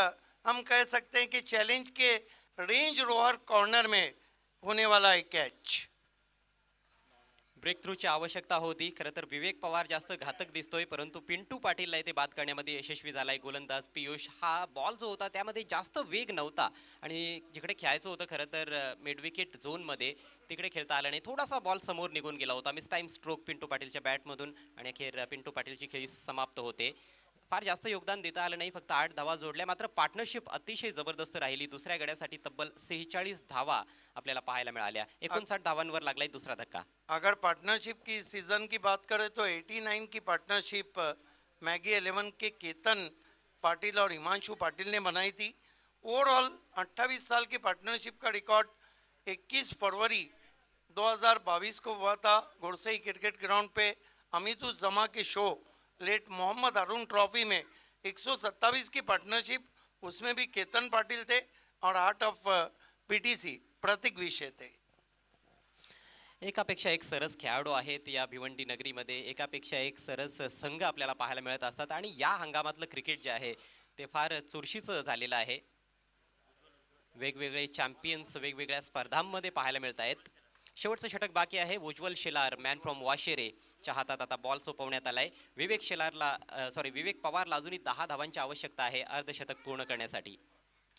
हम कह सकते हैं कि चैलेंज के रेंज रोअर कॉर्नर में होने वाला एक कैच. ब्रेक थ्रूची आवश्यकता होती. खरं तर विवेक पवार जास्त घातक दिसतोय, परंतु पिंटू पाटीलला ते बाद करण्यामध्ये यशस्वी झालाय गोलंदाज पीयूष. हा बॉल जो होता त्यामध्ये जास्त वेग नव्हता आणि जिकडे खेळायचं होतं खरं तर मिड विकेट झोनमध्ये, तिकडे खेळता आलं नाही. थोडासा बॉल समोर निघून गेला होता. मिस टाइम स्ट्रोक पिंटू पाटीलच्या बॅटमधून आणि अखेर पिंटू पाटीलची खेळी समाप्त होते. फार जास्त योगदान देता आलं नाही, फक्त 8 धावा जोडल्या. मात्र पार्टनरशिप अतिशय जबरदस्त राहिली. दुसऱ्या गड्यासाठी तब्बल 46 धावा आपल्याला पाहायला मिळाल्या. 59 धावांवर लागलाय दुसरा धक्का. अगर पार्टनरशिप की सीजन की बात करें तो 89 की पार्टनरशिप मैगी 11 के केतन पाटिल और हिमांशु पाटिल ने बनाई थी. ओवरऑल 28 साल की पार्टनरशिप का रिकॉर्ड 21 फरवरी 2022 को हुआ था घोड़सई क्रिकेट ग्राउंड पे अमीतुज जमा के शो लेट मोहम्मद अरुण ट्रॉफी में. 127 की पार्टनरशिप, उसमें भी केतन पाटिल थे और आर्ट ऑफ पीटीसी प्रतीक विषय थे. एकापेक्षा एक सरस खेळाडू आहेत या भिवंडी नगरीमध्ये. एकापेक्षा एक सरस संघ आपल्याला पाहायला मिळत असतात आणि या हंगामातलं क्रिकेट जे आहे ते फार चुरशीचं झालेलं आहे. वेगवेगळे चॅम्पियन्स वेगवेगळ्या स्पर्धांमध्ये पाहायला मिळत आहेत. शेवटचं षटक बाकी आहे. उज्ज्वल शेलार मॅन फ्रॉम वाशेरे च्या हातात आता बॉल सोपवण्यात आलाय. विवेक पवारला अजूनही 10 धावांची आवश्यकता आहे अर्धशतक पूर्ण करण्यासाठी.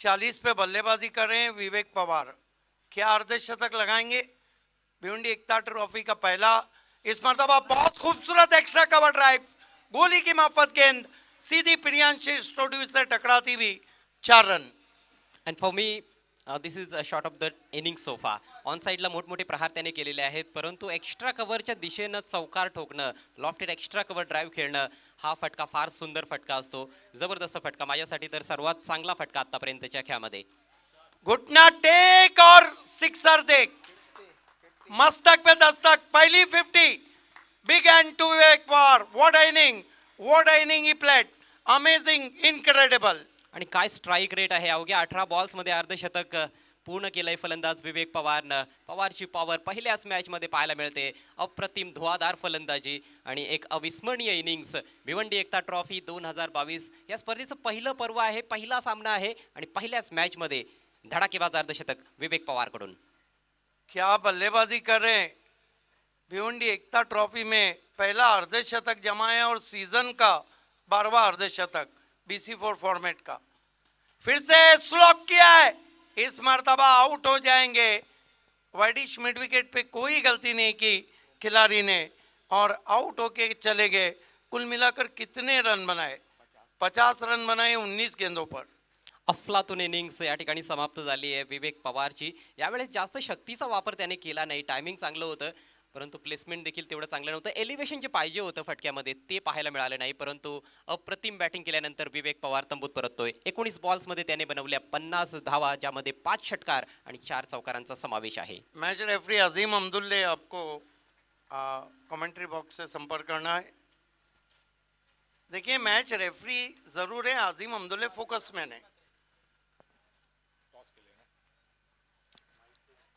40 पे बल्लेबाजी कर रहे हैं विवेक पवार, क्या अर्धशतक लगाएंगे? भिवंडी एकता ट्रॉफी का पहला, इस मरतबा बहुत खूबसूरत एक्स्ट्रा कवर ड्राइव, गोली की माफत गेंद सीधी प्रियांशी स्टोड्यू से टकराती हुई 4 run. And for me this is a shot of the inning sofa. On साईडला मोठमोठे प्रहार त्याने केलेले आहेत, परंतु एक्स्ट्रा कव्हरच्या दिशेनं चौकार ठोकणं, लॉफ्टेड एक्स्ट्रा कव्हर ड्राईव्ह खेळणं, हा फटका फार सुंदर फटका असतो. जबरदस्त फटका, माझ्यासाठी तर सर्वात चांगला फटका आतापर्यंतच्या खेळामध्ये. घुटना टेक और सिक्सर देख, मस्तक पे दस्तक, पहली 50, big hand to Vivek Pawar. What innings he played, amazing, incredible. आणि काय स्ट्राईक रेट आहे. अवघ्या 18 बॉल्समध्ये अर्धशतक पूर्ण केलंय फलंदाज विवेक पवारनं. पवारची पॉवर पहिल्याच मॅचमध्ये पाहायला मिळते. अप्रतिम धुवाधार फलंदाजी आणि एक अविस्मरणीय इनिंग्स. भिवंडी एकता ट्रॉफी 2022 या स्पर्धेचं पहिलं पर्व आहे, पहिला सामना आहे आणि पहिल्याच मॅचमध्ये धडाकेबाज अर्धशतक विवेक पवारकडून. क्या बल्लेबाजी कर रहे हैं. भिवंडी एकता ट्रॉफी में पहला अर्धशतक जमाया और सीजन का 12वां अर्धशतक BC4 फॉर्मेट का. फिर से स्लॉक किया है, इस मर्तबा आउट हो जाएंगे. वाइडिश मिड विकेट पे कोई गलती नहीं की खिलाड़ी ने और आउट होके चले गए. कुल मिलाकर कितने रन बनाए? 50 रन बनाए 19 गेंदों पर. अफलातून इनिंग्स या ठिकाणी समाप्त झाली आहे विवेक पवारची. यावेळेस जास्त शक्तीचा वापर त्याने केला नाही. टायमिंग चांगलं होतं, परंतु प्लेसमेंट देखील तेवढं चांगलं नव्हतं. एलिव्हेशन जे पाहिजे होतं फटक्यामध्ये ते पाहायला मिळालं नाही, परंतु अप्रतिम बॅटिंग केल्यानंतर विवेक पवार तंबूत परततोय. 19 बॉल्समध्ये त्याने बनवल्या 50 धावा, ज्यामध्ये 5 षटकार आणि 4 चौकारांचा समावेश आहे. मैच रेफरी अजीम अब्दुल्ले आपको कमेंट्री बॉक्स से संपर्क करना है. देखिए मैच रेफरी जरूर है, अजीम अब्दुल्ले फोकस मैन है.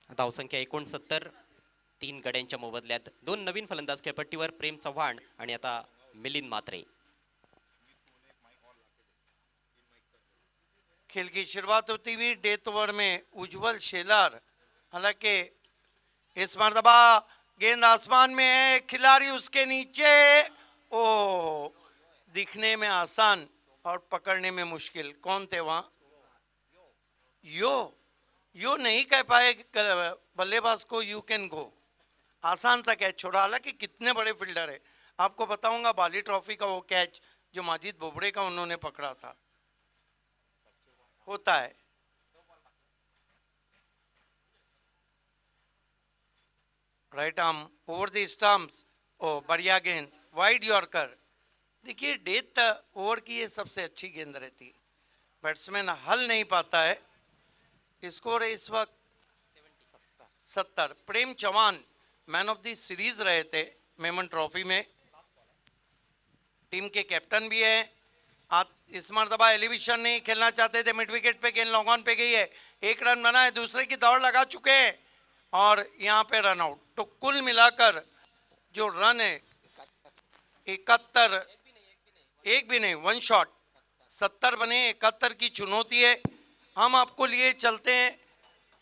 धावसंख्या 69, 3 गड्यांच्या मोबदल्यात 2 नवीन फलंदाज खेळपट्टीवर, प्रेम चव्हाण आणि आता मिलिंद मात्रे. खेल की शुरुआत होती हुई डेथ ओवर में उज्जवल शेलार, हालांकि इस मरतबा गेंद आसमान में है, खिलाड़ी उसके नीचे. ओ दिखने में आसान और पकड़ने में मुश्किल. कौन थे वहां? यो नहीं कह पाए बल्लेबाज को यू कैन गो. आसान सा कैच छोड़ा, हालांकि कितने बड़े फील्डर है। आपको बताऊंगा बाली ट्रॉफी का वो कैच जो माजिद बोबड़े का उन्होंने पकड़ा था, होता है। Right arm over the stumps, oh बढ़िया गेंद, वाइड यॉर्कर। देखिए डेथ ओवर की ये सबसे अच्छी गेंद रहती है, बैट्समैन हल नहीं पाता है। स्कोर है इस वक्त 70। Prem Chauhan man of the series रहे थे मेमन ट्रॉफी में, टीम के कैप्टन भी है। आप इस मरतबा एलिवेशन नहीं खेलना चाहते थे, मिड विकेट पे गेंद लॉन्ग ऑन पे गई है, 1 रन बना है, दूसरे की दौड़ लगा चुके हैं और यहाँ पे रन आउट। तो कुल मिलाकर जो रन है 71, एक भी नहीं, 1 शॉट, 70 बने, 71 की चुनौती है। हम आपको लिए चलते हैं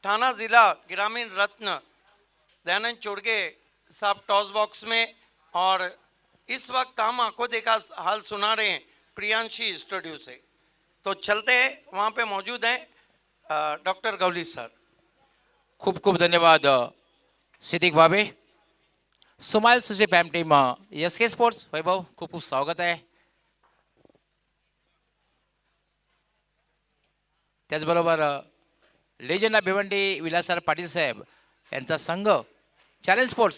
थाना जिला ग्रामीण रत्न दयानंद चोड़गे साहब टॉस बॉक्स में, और इस वक्त हम आंखों देखा हाल सुना रहे हैं प्रियांशी स्टूडियो से। तो चलते हैं, वहाँ पे मौजूद हैं डॉक्टर गवली सर। खूप खूप धन्यवाद Siddique Bhave. Shumail Suse fam team SK sports Vaibhav खूप खूप स्वागत आहे। त्याचबरोबर लेजंड भिवंडी विलासराव पाटील साहेब यांचा संघ चॅलेंज स्पोर्ट्स,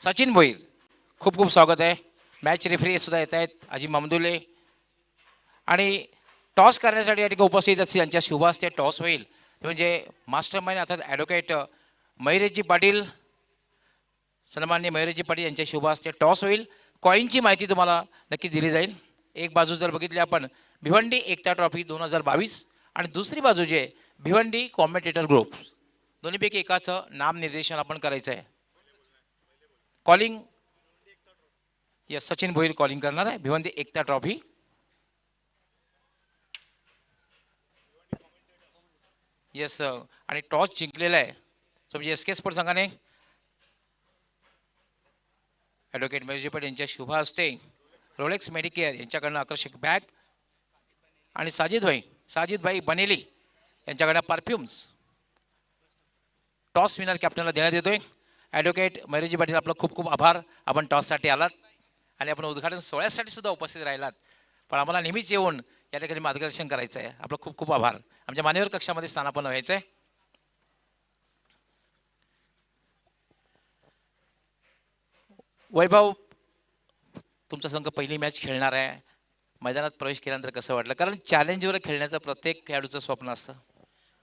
सचिन भोईर खूप खूप स्वागत आहे। मॅच रेफरी सुद्धा येत आहेत अजी मामदुले, आणि टॉस करण्यासाठी या ठिकाणी उपस्थित असतील यांच्या शुभ हस्ते टॉस होईल। ते म्हणजे मास्टर माइंड अर्थात ॲडव्होकेट मयुरेशजी पाटील, सन्माननीय मयुरेशजी पाटील यांच्या शुभ हस्ते टॉस होईल। कॉईनची माहिती तुम्हाला नक्की दिली जाईल। एक बाजू जर बघितली आपण भिवंडी एकता ट्रॉफी 2022, आणि दुसरी बाजू जे भिवंडी कॉमेंटेटर ग्रुप, दोन्हीपैकी एकाचं नामनिर्देशन आपण करायचं आहे। Calling yes, Sachin Bhoir calling करणार आहे भिवंडी एकता ट्रॉफी। यस, आणि टॉस जिंकलेला आहे सो म्हणजे SK स्पोर्ट्स संघाने ॲडव्होकेट मयुरजी पाटील यांच्या शुभ हस्ते रोलेक्स मेडिकेअर यांच्याकडनं आकर्षक बॅग, आणि साजिदभाई बनेली यांच्याकडनं परफ्युम्स टॉस विनर कॅप्टनला देण्यात येतोय। ॲडव्होकेट मयुरजी पाटील आपलं खूप खूप आभार, आपण टॉससाठी आलात आणि आपण उद्घाटन सोहळ्यासाठी सुद्धा उपस्थित राहिलात, पण आम्हाला नेहमीच येऊन या ठिकाणी मार्गदर्शन करायचं आहे। आपलं खूप खूप आभार। आमच्या मान्यवर कक्षामध्ये स्थानापन्न व्हायचं आहे। वैभव, तुमचा संघ पहिली मॅच खेळणार आहे, मैदानात प्रवेश केल्यानंतर कसं वाटलं? कारण चॅलेंजवर खेळण्याचं प्रत्येक खेळाडूचं स्वप्न असतं।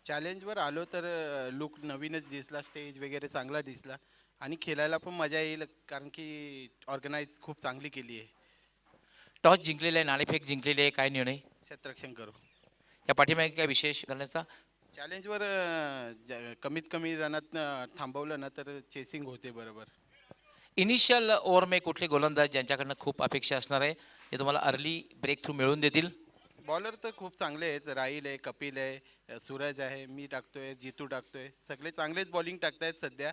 चॅलेंजवर आलो तर लुक नवीनच दिसला, स्टेज वगैरे चांगला दिसला आणि खेळायला पण मजा येईल, कारण की ऑर्गनाईज खूप चांगली केली आहे। टॉस जिंकलेले आहे, नाणेफेक जिंकलेली आहे, काय निर्णय क्षेत्ररक्षण करू। या पाठीमागे काय विशेष करण्याचा? चॅलेंजवर कमीत कमी रनात थांबवलं ना तर चेसिंग होते बरोबर। इनिशियल ओव्हर में कुठले गोलंदाज ज्यांच्याकडनं खूप अपेक्षा असणार आहे, जे तुम्हाला अर्ली ब्रेक थ्रू मिळवून देतील? बॉलर तर खूप चांगले आहेत, राहिल आहे, कपिल आहे, सूरज आहे, मी टाकतोय, जितू टाकतोय, सगळे चांगलेच बॉलिंग टाकतायत सध्या,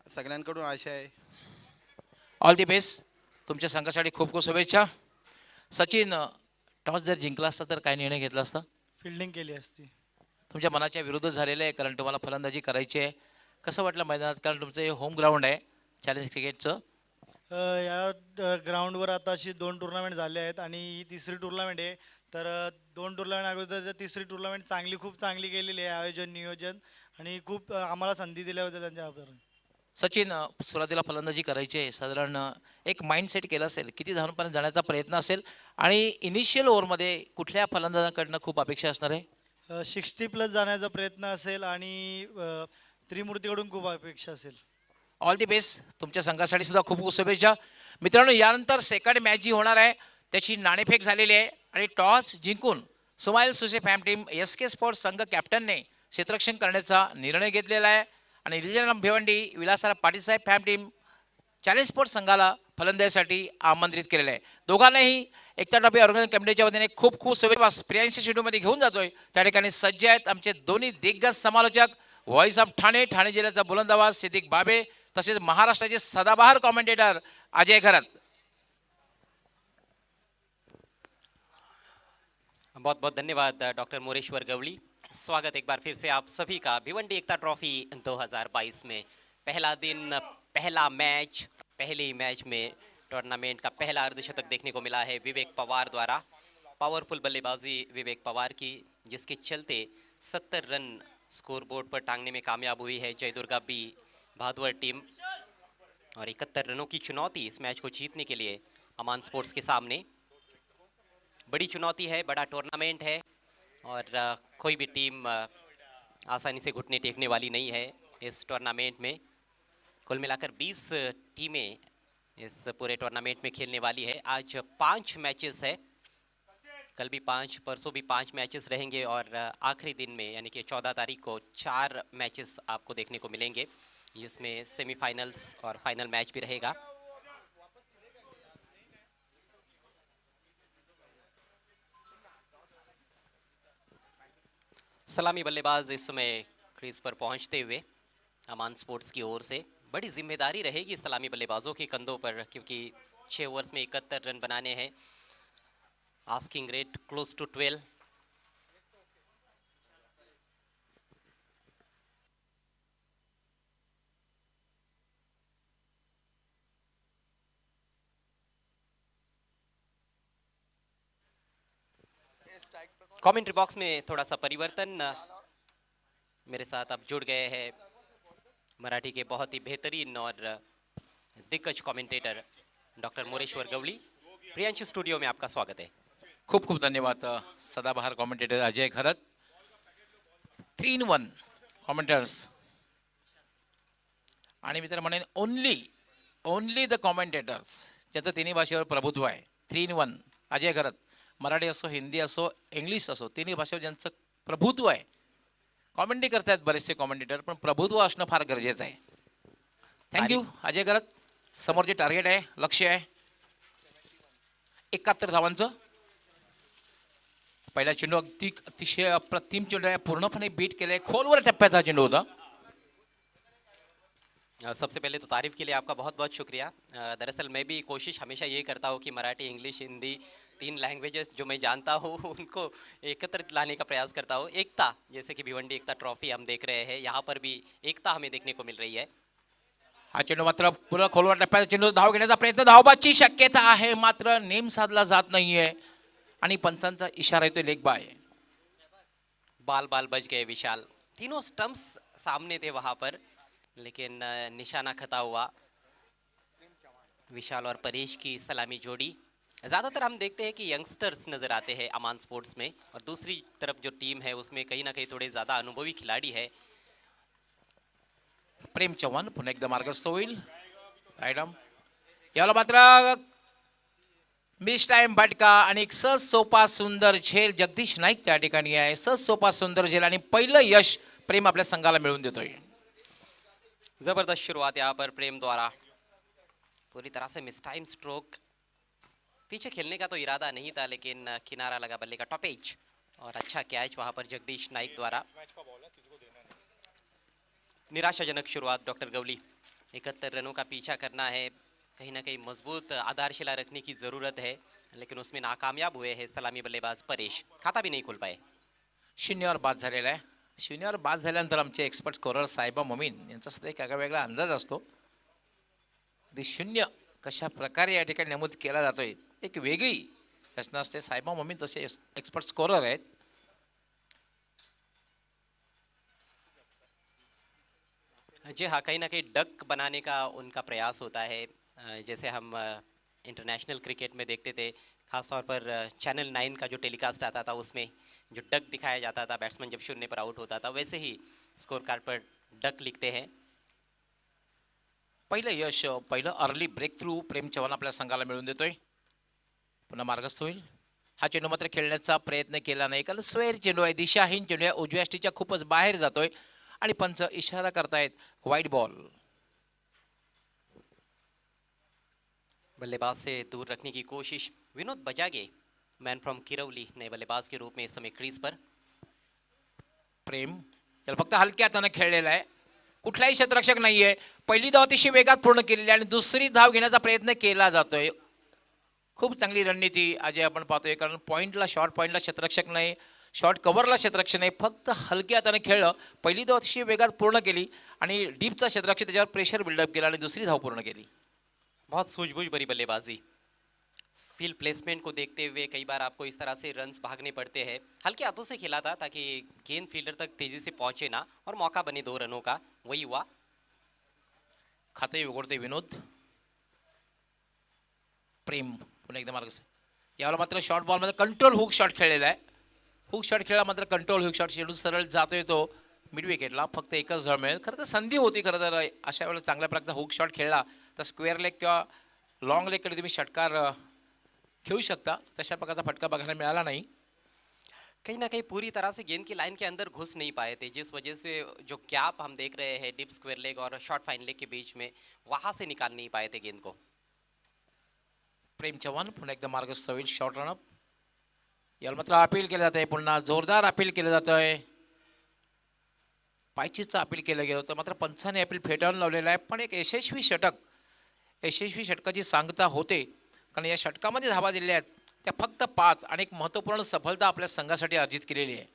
सगळ्यांकडून आशा आहे। ऑल दी बेस्ट, तुमच्या संघासाठी खूप खूप शुभेच्छा। सचिन, टॉस जर जिंकला असता तर काय निर्णय घेतला असता? फिल्डिंग केली असती। तुमच्या मनाच्या विरुद्ध झालेलं आहे, कारण तुम्हाला फलंदाजी करायची आहे। कसं वाटलं मैदानात, कारण तुमचं हे होम ग्राउंड आहे चॅलेंज क्रिकेटचं? या ग्राउंडवर आता अशी 2 टुर्नामेंट झाले आहेत आणि ही तिसरी टुर्नामेंट आहे। तर 2 टुर्नामेंट अगोदर तिसरी टुर्नामेंट खूप चांगली केलेली आहे, आयोजन नियोजन, आणि खूप आम्हाला संधी दिल्याबद्दल त्यांच्या आभार। सचिन, सुरुवातीला फलंदाजी करायची आहे, साधारण एक माइंड सेट केलं असेल, किती धावांपर्यंत जाण्याचा प्रयत्न असेल, आणि इनिशियल ओव्हरमध्ये कुठल्या फलंदाजांकडनं खूप अपेक्षा असणार आहे? 60+ जाण्याचा प्रयत्न असेल आणि त्रिमूर्तीकडून खूप अपेक्षा असेल। ऑल दी बेस्ट, तुमच्या संघासाठी सुद्धा खूप खूप शुभेच्छा। मित्रांनो, यानंतर सेकंड मॅच जी होणार आहे त्याची नाणेफेक झालेली आहे, आणि टॉस जिंकून Shumail Suse fam team SK sports संघ कॅप्टनने क्षेत्ररक्षण करण्याचा निर्णय घेतलेला आहे, आणि लेजंड भिवंडी विलासराव पाटील साहेब फॅम टीम चॅलेंज स्पोर्ट्स संघाला फलंदाजीसाठी आमंत्रित केलेलं आहे। दोघांनाही एकता ट्रॉफी ऑर्गनायझेशन कमिटीच्या वतीने खूप खूप शुभेच्छा। प्रियांशी शेड्यूलमध्ये घेऊन जातोय, त्या ठिकाणी सज्ज आहेत आमचे दोन्ही दिग्गज समालोचक, व्हॉइस ऑफ ठाणे जिल्ह्याचा बुलंद आवाज सिद्दीक बाबे, तसेच महाराष्ट्राचे सदाबहार कॉमेंटेटर अजय घरत। बहुत बहुत धन्यवाद डॉक्टर मोरेश्वर गवली। स्वागत एक बार फिर से आप सभी का भिवंडी एकता ट्रॉफी 2022 में। पहला दिन, पहला मैच, पहले ही मैच में टूर्नामेंट का पहला अर्धशतक देखने को मिला है विवेक पवार द्वारा। पावरफुल बल्लेबाजी विवेक पवार की, जिसके चलते 70 रन स्कोर बोर्ड पर टांगने में कामयाब हुई है जयदुर्गा बी भादवर टीम। और 71 रनों की चुनौती इस मैच को जीतने के लिए अमान स्पोर्ट्स के सामने। बड़ी चुनौती है, बड़ा टूर्नामेंट है और कोई भी टीम आसानी से घुटने टेकने वाली नहीं है इस टूर्नामेंट में। कुल मिलाकर 20 टीमें इस पूरे टूर्नामेंट में खेलने वाली है। आज 5 मैचेस है, कल भी 5, परसों भी 5 मैचेस रहेंगे और आखिरी दिन में यानी कि 14 तारीख को 4 मैचेस आपको देखने को मिलेंगे, जिसमें सेमीफाइनल्स और फाइनल मैच भी रहेगा। सलामी बल्लेबाज इस समय क्रीज पर पहुंचते हुए अमान स्पोर्ट्स की ओर से। बड़ी जिम्मेदारी रहेगी सलामी बल्लेबाजों के कंधों पर, क्योंकि 6 ओवर्स में 71 रन बनाने हैं। Asking rate close to 12। Commentary box में थोड़ा सा परिवर्तन, मेरे साथ अब जुड़ गए हैं मराठी के बहुत ही बेहतरीन और दिग्गज कमेंटेटर डॉक्टर मोरेश्वर गवळी। प्रियांश स्टूडियो में आपका स्वागत है। खूप खूप धन्यवाद सदाबहार कॉमेंटेटर अजय खरत, 3-1 कॉमेंटर्स। आणि मी तर म्हणेन ओनली द कॉमेंटेटर्स ज्याचं तिन्ही भाषेवर प्रभुत्व आहे। 3-1 अजय खरत, मराठी असो, हिंदी असो, इंग्लिश असो, तिन्ही भाषेवर ज्यांचं प्रभुत्व आहे। कॉमेंट्री करतायत बरेचसे कॉमेंटेटर, पण प्रभुत्व असणं फार गरजेचं आहे। थँक्यू अजय खरत। समोर जे टार्गेट आहे, लक्ष्य आहे 71 धावांचं। पहिला चेंडू अतिशय अप्रतिम चेंडू आहे, पूर्णपणे बीट केलंय, खोलवर टप्प्याचा चेंडू होता। सबसे पहले तो तारीफ के लिए आपका बहुत बहुत शुक्रिया। दरअसल मैं भी कोशिश हमेशा ये करता हूँ कि मराठी, इंग्लिश, हिंदी 3 लैंग्वेजेस जो मैं जानता हूँ उनको एकत्रित लाने का प्रयास करता हूँ। एकता, जैसे कि भिवंडी एकता ट्रॉफी हम देख रहे हैं, यहाँ पर भी एकता हमें देखने को मिल रही है। हा चेंडू मात्र पुन्हा खोलवर टप्प्याचा चेंडू, धाव घेण्याचा प्रयत्न, धावबाची शक्यता आहे, मात्र नेम साधला जात नाहीये आणि पंचांचा इशारा येतोय लेग बाय। बाल बच गए विशाल। तीनों स्टंप्स सामने थे वहां पर, लेकिन निशाना खता हुआ। विशाल और परेश की सलामी जोड़ी। ज़्यादातर हम देखते हैं कि यंगस्टर्स नज़र आते हैं अमान स्पोर्ट्स में, और दूसरी तरफ जो टीम है उसमें कहीं ना कहीं थोड़े ज़्यादा अनुभवी खिलाड़ी है। प्रेम चव्हाण पुन्हा एकदा मार्गस्थ होईल। राईट आर्म याला मात्र मिस टाइम फटका आणि एक सहज सोपा सुंदर झेल जगदीश नाईक त्या ठिकाणी आहे। सहज सोपा सुंदर झेल आणि पहिलं यश प्रेम आपल्या संघाला मिळवून देतोय। जबरदस्त शुरुआत यहाँ पर प्रेम द्वारा, पूरी तरह से मिस टाइम स्ट्रोक। पीछे खेलने का तो इरादा नहीं था, लेकिन किनारा लगा बल्ले का, टॉप एज, और अच्छा कैच वहां पर जगदीश नाइक द्वारा। निराशाजनक शुरुआत डॉक्टर गवली। 71 रनों का पीछा करना है, कहीं ना कहीं मजबूत आधारशिला रखने की जरूरत है, लेकिन उसमें नाकामयाब हुए हैं सलामी बल्लेबाज परेश। खाता भी नहीं खोल पाए। 0वर बाद झालेला आहे। 0वर बाद झाल्यानंतर आमचे एक्सपर्ट स्कोरर साहेबा मोमीन यांचा सुद्धा एक वेगळा अंदाज असतो। 0 कशा प्रकारे या ठिकाणी नमूद केला जातोय, एक वेगळी रचना असते। साहेबा मोमीन तसे एक्सपर्ट स्कोरर आहेत। जी हाँ, कहीं ना कहीं डक बनाने का उनका प्रयास होता है। जैसे हम इंटरनेशनल क्रिकेट में देखते थे, खासतौर पर चैनल 9 का जो टेलीकास्ट आता था उसमें जो डक दिखाया जाता था, बैट्समैन जब 0 पर आउट होता था, वैसे ही स्कोर कार्ड पर डक लिखते हैं। पहिलं यश, पहिलं अर्ली ब्रेक थ्रू प्रेम चव्हाण आपल्या संघाला मिळवून देतोय। पुन्हा मार्गस्थ होईल। हा चेंडू मात्र खेळण्याचा प्रयत्न केला नाही, कारण स्वेर चेंडू आहे, दिशाहीन चेंडू आहे, उजव्या स्टिच्या खूपच बाहेर जातोय आणि पंच इशारा करतायत वाईड बॉल। बल्लेबाज से दूर रखने की कोशिश। विनोद बजागे, मैन फ्रॉम किरवली, नए बल्लेबाज के रूप में इस समय क्रीज पर। प्रेम याला फक्त हलक्या हाताने खेळलेला आहे, कुठलाही क्षेत्ररक्षक नाहीये। पहिली धाव अतिशय वेगात पूर्ण केलेली आणि दुसरी धाव घेण्याचा प्रयत्न केला जातोय। खूप चांगली रणनीती अजय आपण पाहतोय, कारण पॉइंटला, शॉर्ट पॉइंटला क्षेत्ररक्षक नाही, शॉर्ट कव्हरला क्षेत्ररक्षण आहे, फक्त हलक्या हाताने खेळलं. पहिली धाव अतिशय वेगात पूर्ण केली आणि डीपचा क्षेत्ररक्षण त्याच्यावर प्रेशर बिल्डअप केला आणि दुसरी धाव पूर्ण केली. बहुत सूझबूझ भरी बल्लेबाजी. फील्ड प्लेसमेंट को देखते हुए कई बार आपको इस तरह से रन्स भागने पड़ते हैं. हल्के हाथों से खेला था ताकि गेंद फील्डर तक तेजी से पहुंचे ना और मौका बने 2 रनों का. वही हुआ. खाते उघडते विनोद. प्रेम पुन्हा एकदा मार्ग. यावेळेला मात्र शॉर्ट बॉलमध्ये कंट्रोल हुक शॉट खेळलेला आहे. हुक शॉट खेळला मात्र कंट्रोल हुक शॉट चेंडू सरळ जातोय तो मिड विकेटला. फक्त एकच धाव मिळेल. खरं तर संधी होती, खरं तर अशा वेळेला चांगल्या प्रकारचा हुक शॉट खेळला तर स्क्वेअर लेग किंवा लॉंग लेगकडे तुम्ही षटकार खेळू शकता. तशा प्रकारचा फटका बघायला मिळाला नाही. कहीं ना कहीं पूरी तरह से गेंद की लाइन के अंदर घुस नहीं पाए थे, जिस वजह से जो गैप हम देख रहे हैं डीप स्क्वायर लेग और शॉर्ट फाइन लेग के बीच में, वहां से निकाल नहीं पाए थे गेंद को. प्रेम चव्हाण पुन्हा एकदा मार्गस्थ होईल. Short run up. याला मात्र अपील केलं जात आहे. पुन्हा जोरदार अपील केलं जात आहे. पायचीचं अपील केलं गेलं होतं, मात्र पंचाने अपील फेटाळून लावलेलं आहे. पण एक यशस्वी षटकाची सांगता होते, कारण या षटकामध्ये धावा दिलेल्या आहेत त्या फक्त 5 आणि एक महत्त्वपूर्ण सफलता आपल्या संघासाठी अर्जित केलेली आहे.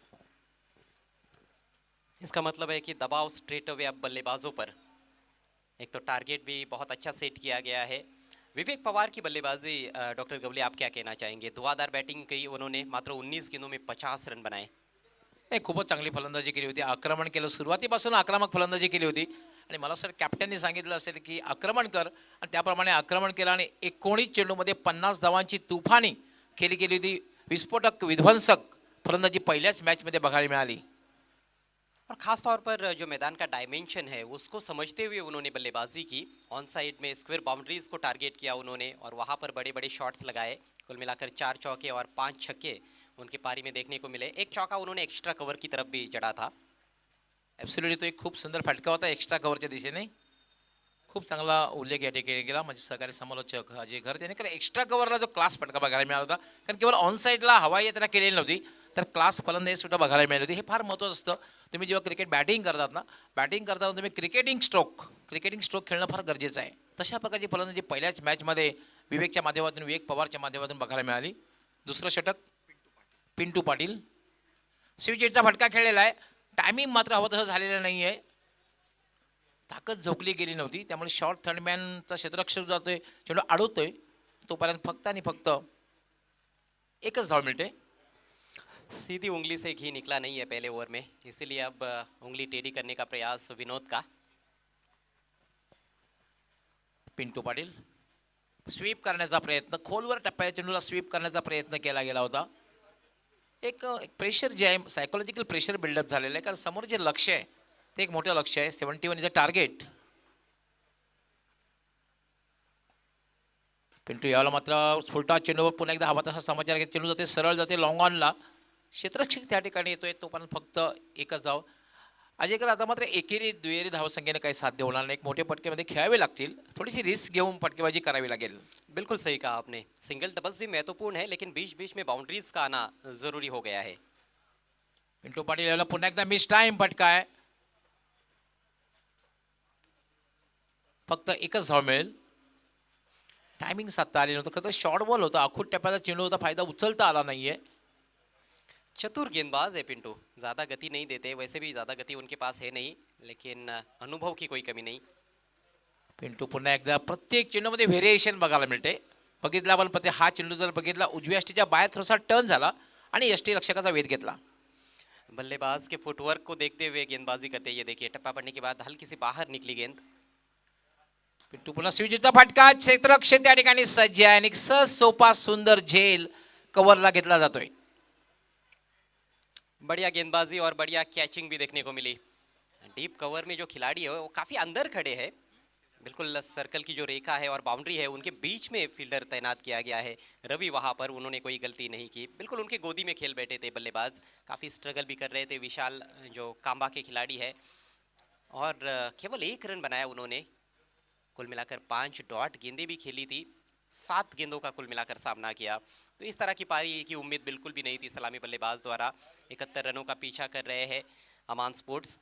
इसका मतलब है कि दबाव स्ट्रेट अवे अब बल्लेबाजों पर. एक तो टारगेट भी बहुत अच्छा सेट किया गया है. विवेक पवार की बल्लेबाजी, डॉक्टर गवले आप क्या कहना चाहेंगे? धुआंधार बैटिंग की उन्होंने, मात्र 19 गेंदों में 50 रन बनाए. नाही, खूपच चांगली फलंदाजी केली होती. आक्रमण केलं, सुरुवातीपासून आक्रमक फलंदाजी केली होती आणि मला सर कॅप्टननी सांगितलं असेल की आक्रमण कर आणि त्याप्रमाणे आक्रमण केलं आणि 19 चेंडूमध्ये 50 धावांची तुफानी खेळी केली होती. विस्फोटक विध्वंसक फलंदाजी पहिल्याच मॅचमध्ये बघायला मिळाली. और खास तौर पर जो मैदान का डायमेंशन है उसको समझते हुए उन्होंने बल्लेबाजी की. ऑन साइड में स्क्वायर बाउंड्रीज को टारगेट किया उन्होंने और वहां पर बड़े बड़े शॉट्स लगाए. कुल मिलाकर 4 चौके और 5 छक्के उनकी पारी में देखने को मिले. एक चौका उन्होंने एक्स्ट्रा कवर की तरफ भी जड़ा था. ॲब्सोल्युटली तो एक खूप सुंदर फटका होता एक्स्ट्रा कव्हरच्या दिशेने. खूप चांगला उल्लेख या ठिकाणी केला माझे सहकारी समालोचक अजय घर त्याने. कारण एक्स्ट्रा कव्हरला जो क्लास फटका बघायला मिळाला होता, कारण केवळ ऑन साईडला हवाई त्यांना केलेली नव्हती, तर क्लास फलंदाजी सुद्धा बघायला मिळाली होती. हे फार महत्त्वाचं असतं. तुम्ही जेव्हा क्रिकेट बॅटिंग करतात ना, बॅटिंग करताना तुम्ही क्रिकेटिंग स्ट्रोक खेळणं फार गरजेचं आहे. तशा प्रकारची फलंदाजी पहिल्याच मॅचमध्ये विवेकच्या माध्यमातून, विवेक पवारच्या माध्यमातून बघायला मिळाली. दुसरं षटक पिंटू पाटील. स्विचचा फटका खेळलेला आहे. टायमिंग मात्र हवं तसं झालेलं नाही आहे. ताकद झोकली गेली नव्हती, त्यामुळे शॉर्ट थर्डमॅनचा क्षेत्ररक्षक जातोय, चेंडू अडवतोय, तोपर्यंत फक्त आणि फक्त एकच धाव मिळते. सीधी उंगली से घी निकला नहीं है पहले ओवर में, इसीलिए अब उंगली टेढ़ी करने का प्रयास विनोद का. पिंटू पाटील स्वीप करण्याचा प्रयत्न, खोलवर टप्प्याच्या चेंडूला स्वीप करण्याचा प्रयत्न केला गेला होता. एक प्रेशर जे आहे, सायकोलॉजिकल प्रेशर बिल्डअप झालेलं आहे, कारण समोर जे लक्ष आहे ते एक मोठं लक्ष आहे. 71 इज अ टार्गेट. पिंटू यावेळेला मात्र फुलटा चेंडूवर पुन्हा एकदा हवा तसा समाचार घेत चेंडू जाते, सरळ जाते लॉंग ऑनला. क्षेत्ररक्षक त्या ठिकाणी येतोय, तोपर्यंत फक्त एकच धाव. अजयकर आता मात्र एकेरी दुहेरी धावसंख्येने काही साध्य होणार नाही. एक मोठे फटकेमध्ये खेळावे लागतील, थोडीशी रिस्क घेऊन फटकेबाजी करावी लागेल. बिल्कुल सही कहा आपने. सिंगल डबल्स भी महत्वपूर्ण है, लेकिन बीच बीच में बाउंड्रीज का आना जरूरी हो गया है. पिंटू पाटील यावेळेला पुन्हा एकदा मिस टाइम फटका आहे. फक्त एकच धाव मिळेल. टायमिंग साधता आली नव्हतं. खरं तर शॉर्ट बॉल होता, आखूट टप्प्याचा चेंडू होता, फायदा उचलता आला नाहीये. चतुर गेंदबाज है पिंटू, ज़्यादा गति नहीं देते, वैसे भी ज़्यादा गति उनके पास है नहीं, लेकिन अनुभव की कोई कमी नहीं. पिंटू पुन्हा एकदा प्रत्येक चेंडूमध्ये व्हेरिएशन बघायला मिळते. बघितला आपण प्रत्येक हा चेंडू जर बघितला उजव्या यष्टीच्या बाहेर थोडासा टर्न झाला आणि यष्टी रक्षकाचा वेध घेतला. बल्लेबाज के फुटवर्क को देखते हुए गेंदबाजी करते, ये देखिए टप्पा पड़ने के बाद हल्की सी बाहर निकली गेंद. पिंटू पुन्हा स्विचचा फटका, क्षेत्ररक्षक त्या ठिकाणी सज्ज आहे आणि सहज सोपा सुंदर झेल कव्हरला घेतला जातोय. बढ़िया गेंदबाजी और बढ़िया कैचिंग भी देखने को मिली. डीप कवर में जो खिलाड़ी है वो काफ़ी अंदर खड़े हैं, बिल्कुल सर्कल की जो रेखा है और बाउंड्री है उनके बीच में फील्डर तैनात किया गया है. रवि वहाँ पर, उन्होंने कोई गलती नहीं की, बिल्कुल उनके गोदी में खेल बैठे थे बल्लेबाज. काफ़ी स्ट्रगल भी कर रहे थे विशाल, जो कांबा के खिलाड़ी है, और केवल 1 रन बनाया उन्होंने. कुल मिलाकर 5 डॉट गेंदें भी खेली थी, 7 गेंदों का कुल मिलाकर सामना किया. तो इस तरह की पारी की उम्मीद बिल्कुल भी नहीं थी सलामी बल्लेबाज द्वारा. 71 रनों का पीछा कर रहे हैं अमान स्पोर्ट्स.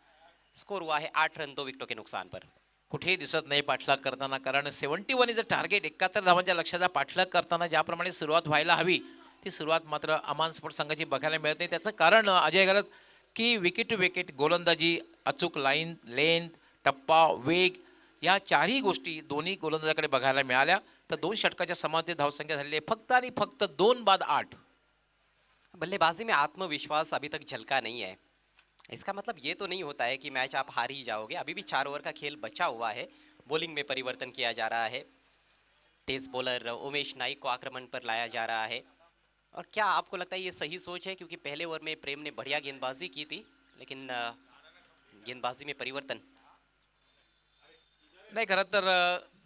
स्कोर हुआ है 8 रन 2 विकेटों के नुकसान पर. कुठेही दिसत नाही पाठलाग करताना, कारण 71 इज अ टार्गेट. 71 धावांच्या लक्ष्याचा पाठलाग करताना ज्याप्रमाणे सुरुवात व्हायला हवी ती सुरुवात मात्र अमान स्पोर्ट्स संघाची बघायला मिळत नाही. त्याचं कारण अजय घरत की विकेट टू विकेट गोलंदाजी, अचूक लाईन, लेंथ, टप्पा, वेग या चारही गोष्टी दोन्ही गोलंदाजाकडे बघायला मिळाल्या. तर 2 षटकाच्या समांतर धावसंख्या झालेली आहे फक्त आणि फक्त 2 बाद 8. बल्लेबाजी में आत्मविश्वास अभी तक झलका नहीं है. इसका मतलब ये तो नहीं होता है कि मैच आप हार ही जाओगे. अभी भी 4 ओवर का खेल बचा हुआ है. बॉलिंग में परिवर्तन किया जा रहा है. तेज बॉलर उमेश नाइक को आक्रमण पर लाया जा रहा है. और क्या आपको लगता है ये सही सोच है? क्योंकि पहले ओवर में प्रेम ने बढ़िया गेंदबाजी की थी, लेकिन गेंदबाजी में परिवर्तन. नाही, खरं तर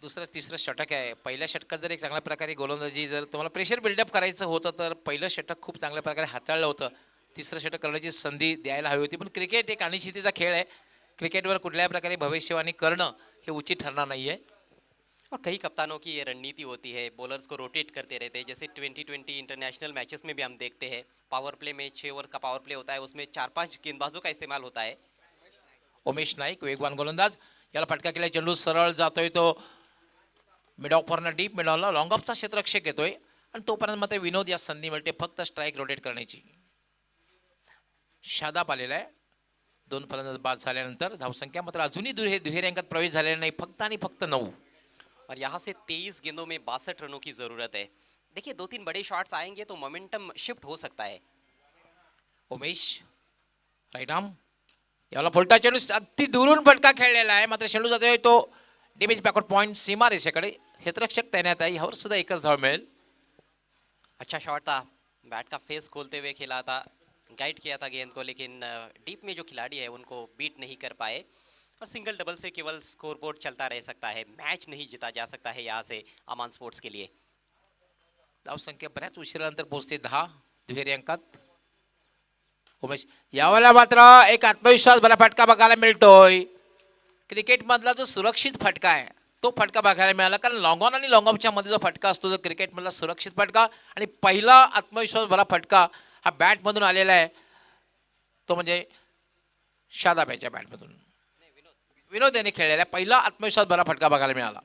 दुसरं तिसरं षटक आहे. पहिल्या षटकात जर एक चांगल्या प्रकारे गोलंदाजी जर तुम्हाला प्रेशर बिल्डअप करायचं होतं तर पहिलं षटक खूप चांगल्या प्रकारे हाताळलं होतं. तिसरं षटक करण्याची संधी द्यायला हवी होती. पण क्रिकेट एक अनिश्चितीचा खेळ आहे. क्रिकेटवर कुठल्याही प्रकारे भविष्यवाणी करणं हे उचित ठरणार नाही आहे. और कई कप्तानों की ये रणनीति होती है, बॉलर्स को रोटेट करते रहते हैं. जैसे 2020 इंटरनेशनल मैचेस में भी हम देखते हैं, पावर प्ले में 6 ओवर का पावर प्ले होता है, उसमें 4-5 गेंदबाजों का इस्तेमाल होता है. उमेश नाईक वेगवान गोलंदाज, याला फटका केला. चेंडू सरळ जातोय तो मिड ऑफरनं डीप मिडॉनला लॉंग ऑफचा क्षेत्ररक्षक येतोय आणि तोपर्यंत मात्र विनोद या संधी मिळते फक्त स्ट्राईक रोटेट करण्याची. शादाब आलेला आहे. 2 फलंदाज बाद झाल्यानंतर धावसंख्या मात्र अजूनही दुहेरी अंकात प्रवेश झालेला नाही, फक्त आणि फक्त 9. और यहाँ से 23 गेंदों में 62 रनों की जरूरत है. देखिए 2-3 बड़े शॉट्स आएंगे तो मोमेंटम शिफ्ट हो सकता है. उमेश राईट आर्म, याला फुलटा चेंडू अगदी दुरून फटका खेळलेला आहे. मात्र चेंडू जातोय तो डॅमेज बॅकवर्ड पॉईंट सीमा रेषेकडे. क्षेत्ररक्षक तैनात आहे. यावर सुद्धा एकच धाव मिळेल. अच्छा शॉट था, बैट का फेस खोलते हुए खेला था, गाइड किया था गेंद को, लेकिन डीप में जो खिलाड़ी है उनको बीट नहीं कर पाए. और सिंगल डबल से केवल स्कोरबोर्ड चलता रह सकता है, मैच नहीं जीता जा सकता है यहाँ से अमान स्पोर्ट्स के लिए. धावसंख्या बऱ्याच उशिरानंतर पोहोचते 10 दुहेरी अंकात. उमेश यावेळेला मात्र एक आत्मविश्वास भरा फटका बघायला मिळतोय. क्रिकेटमधला जो सुरक्षित फटका आहे तो फटका बघायला मिळाला. कारण लॉंग ऑन आणि लॉंग ऑफच्या मध्ये जो फटका असतो, जो क्रिकेटमधला सुरक्षित फटका आणि पहिला आत्मविश्वास भरा फटका हा बॅटमधून आलेला आहे, तो म्हणजे शादाब याच्या बॅटमधून. विनोद यांनी खेळलेला पहिला आत्मविश्वास भरा फटका बघायला मिळाला.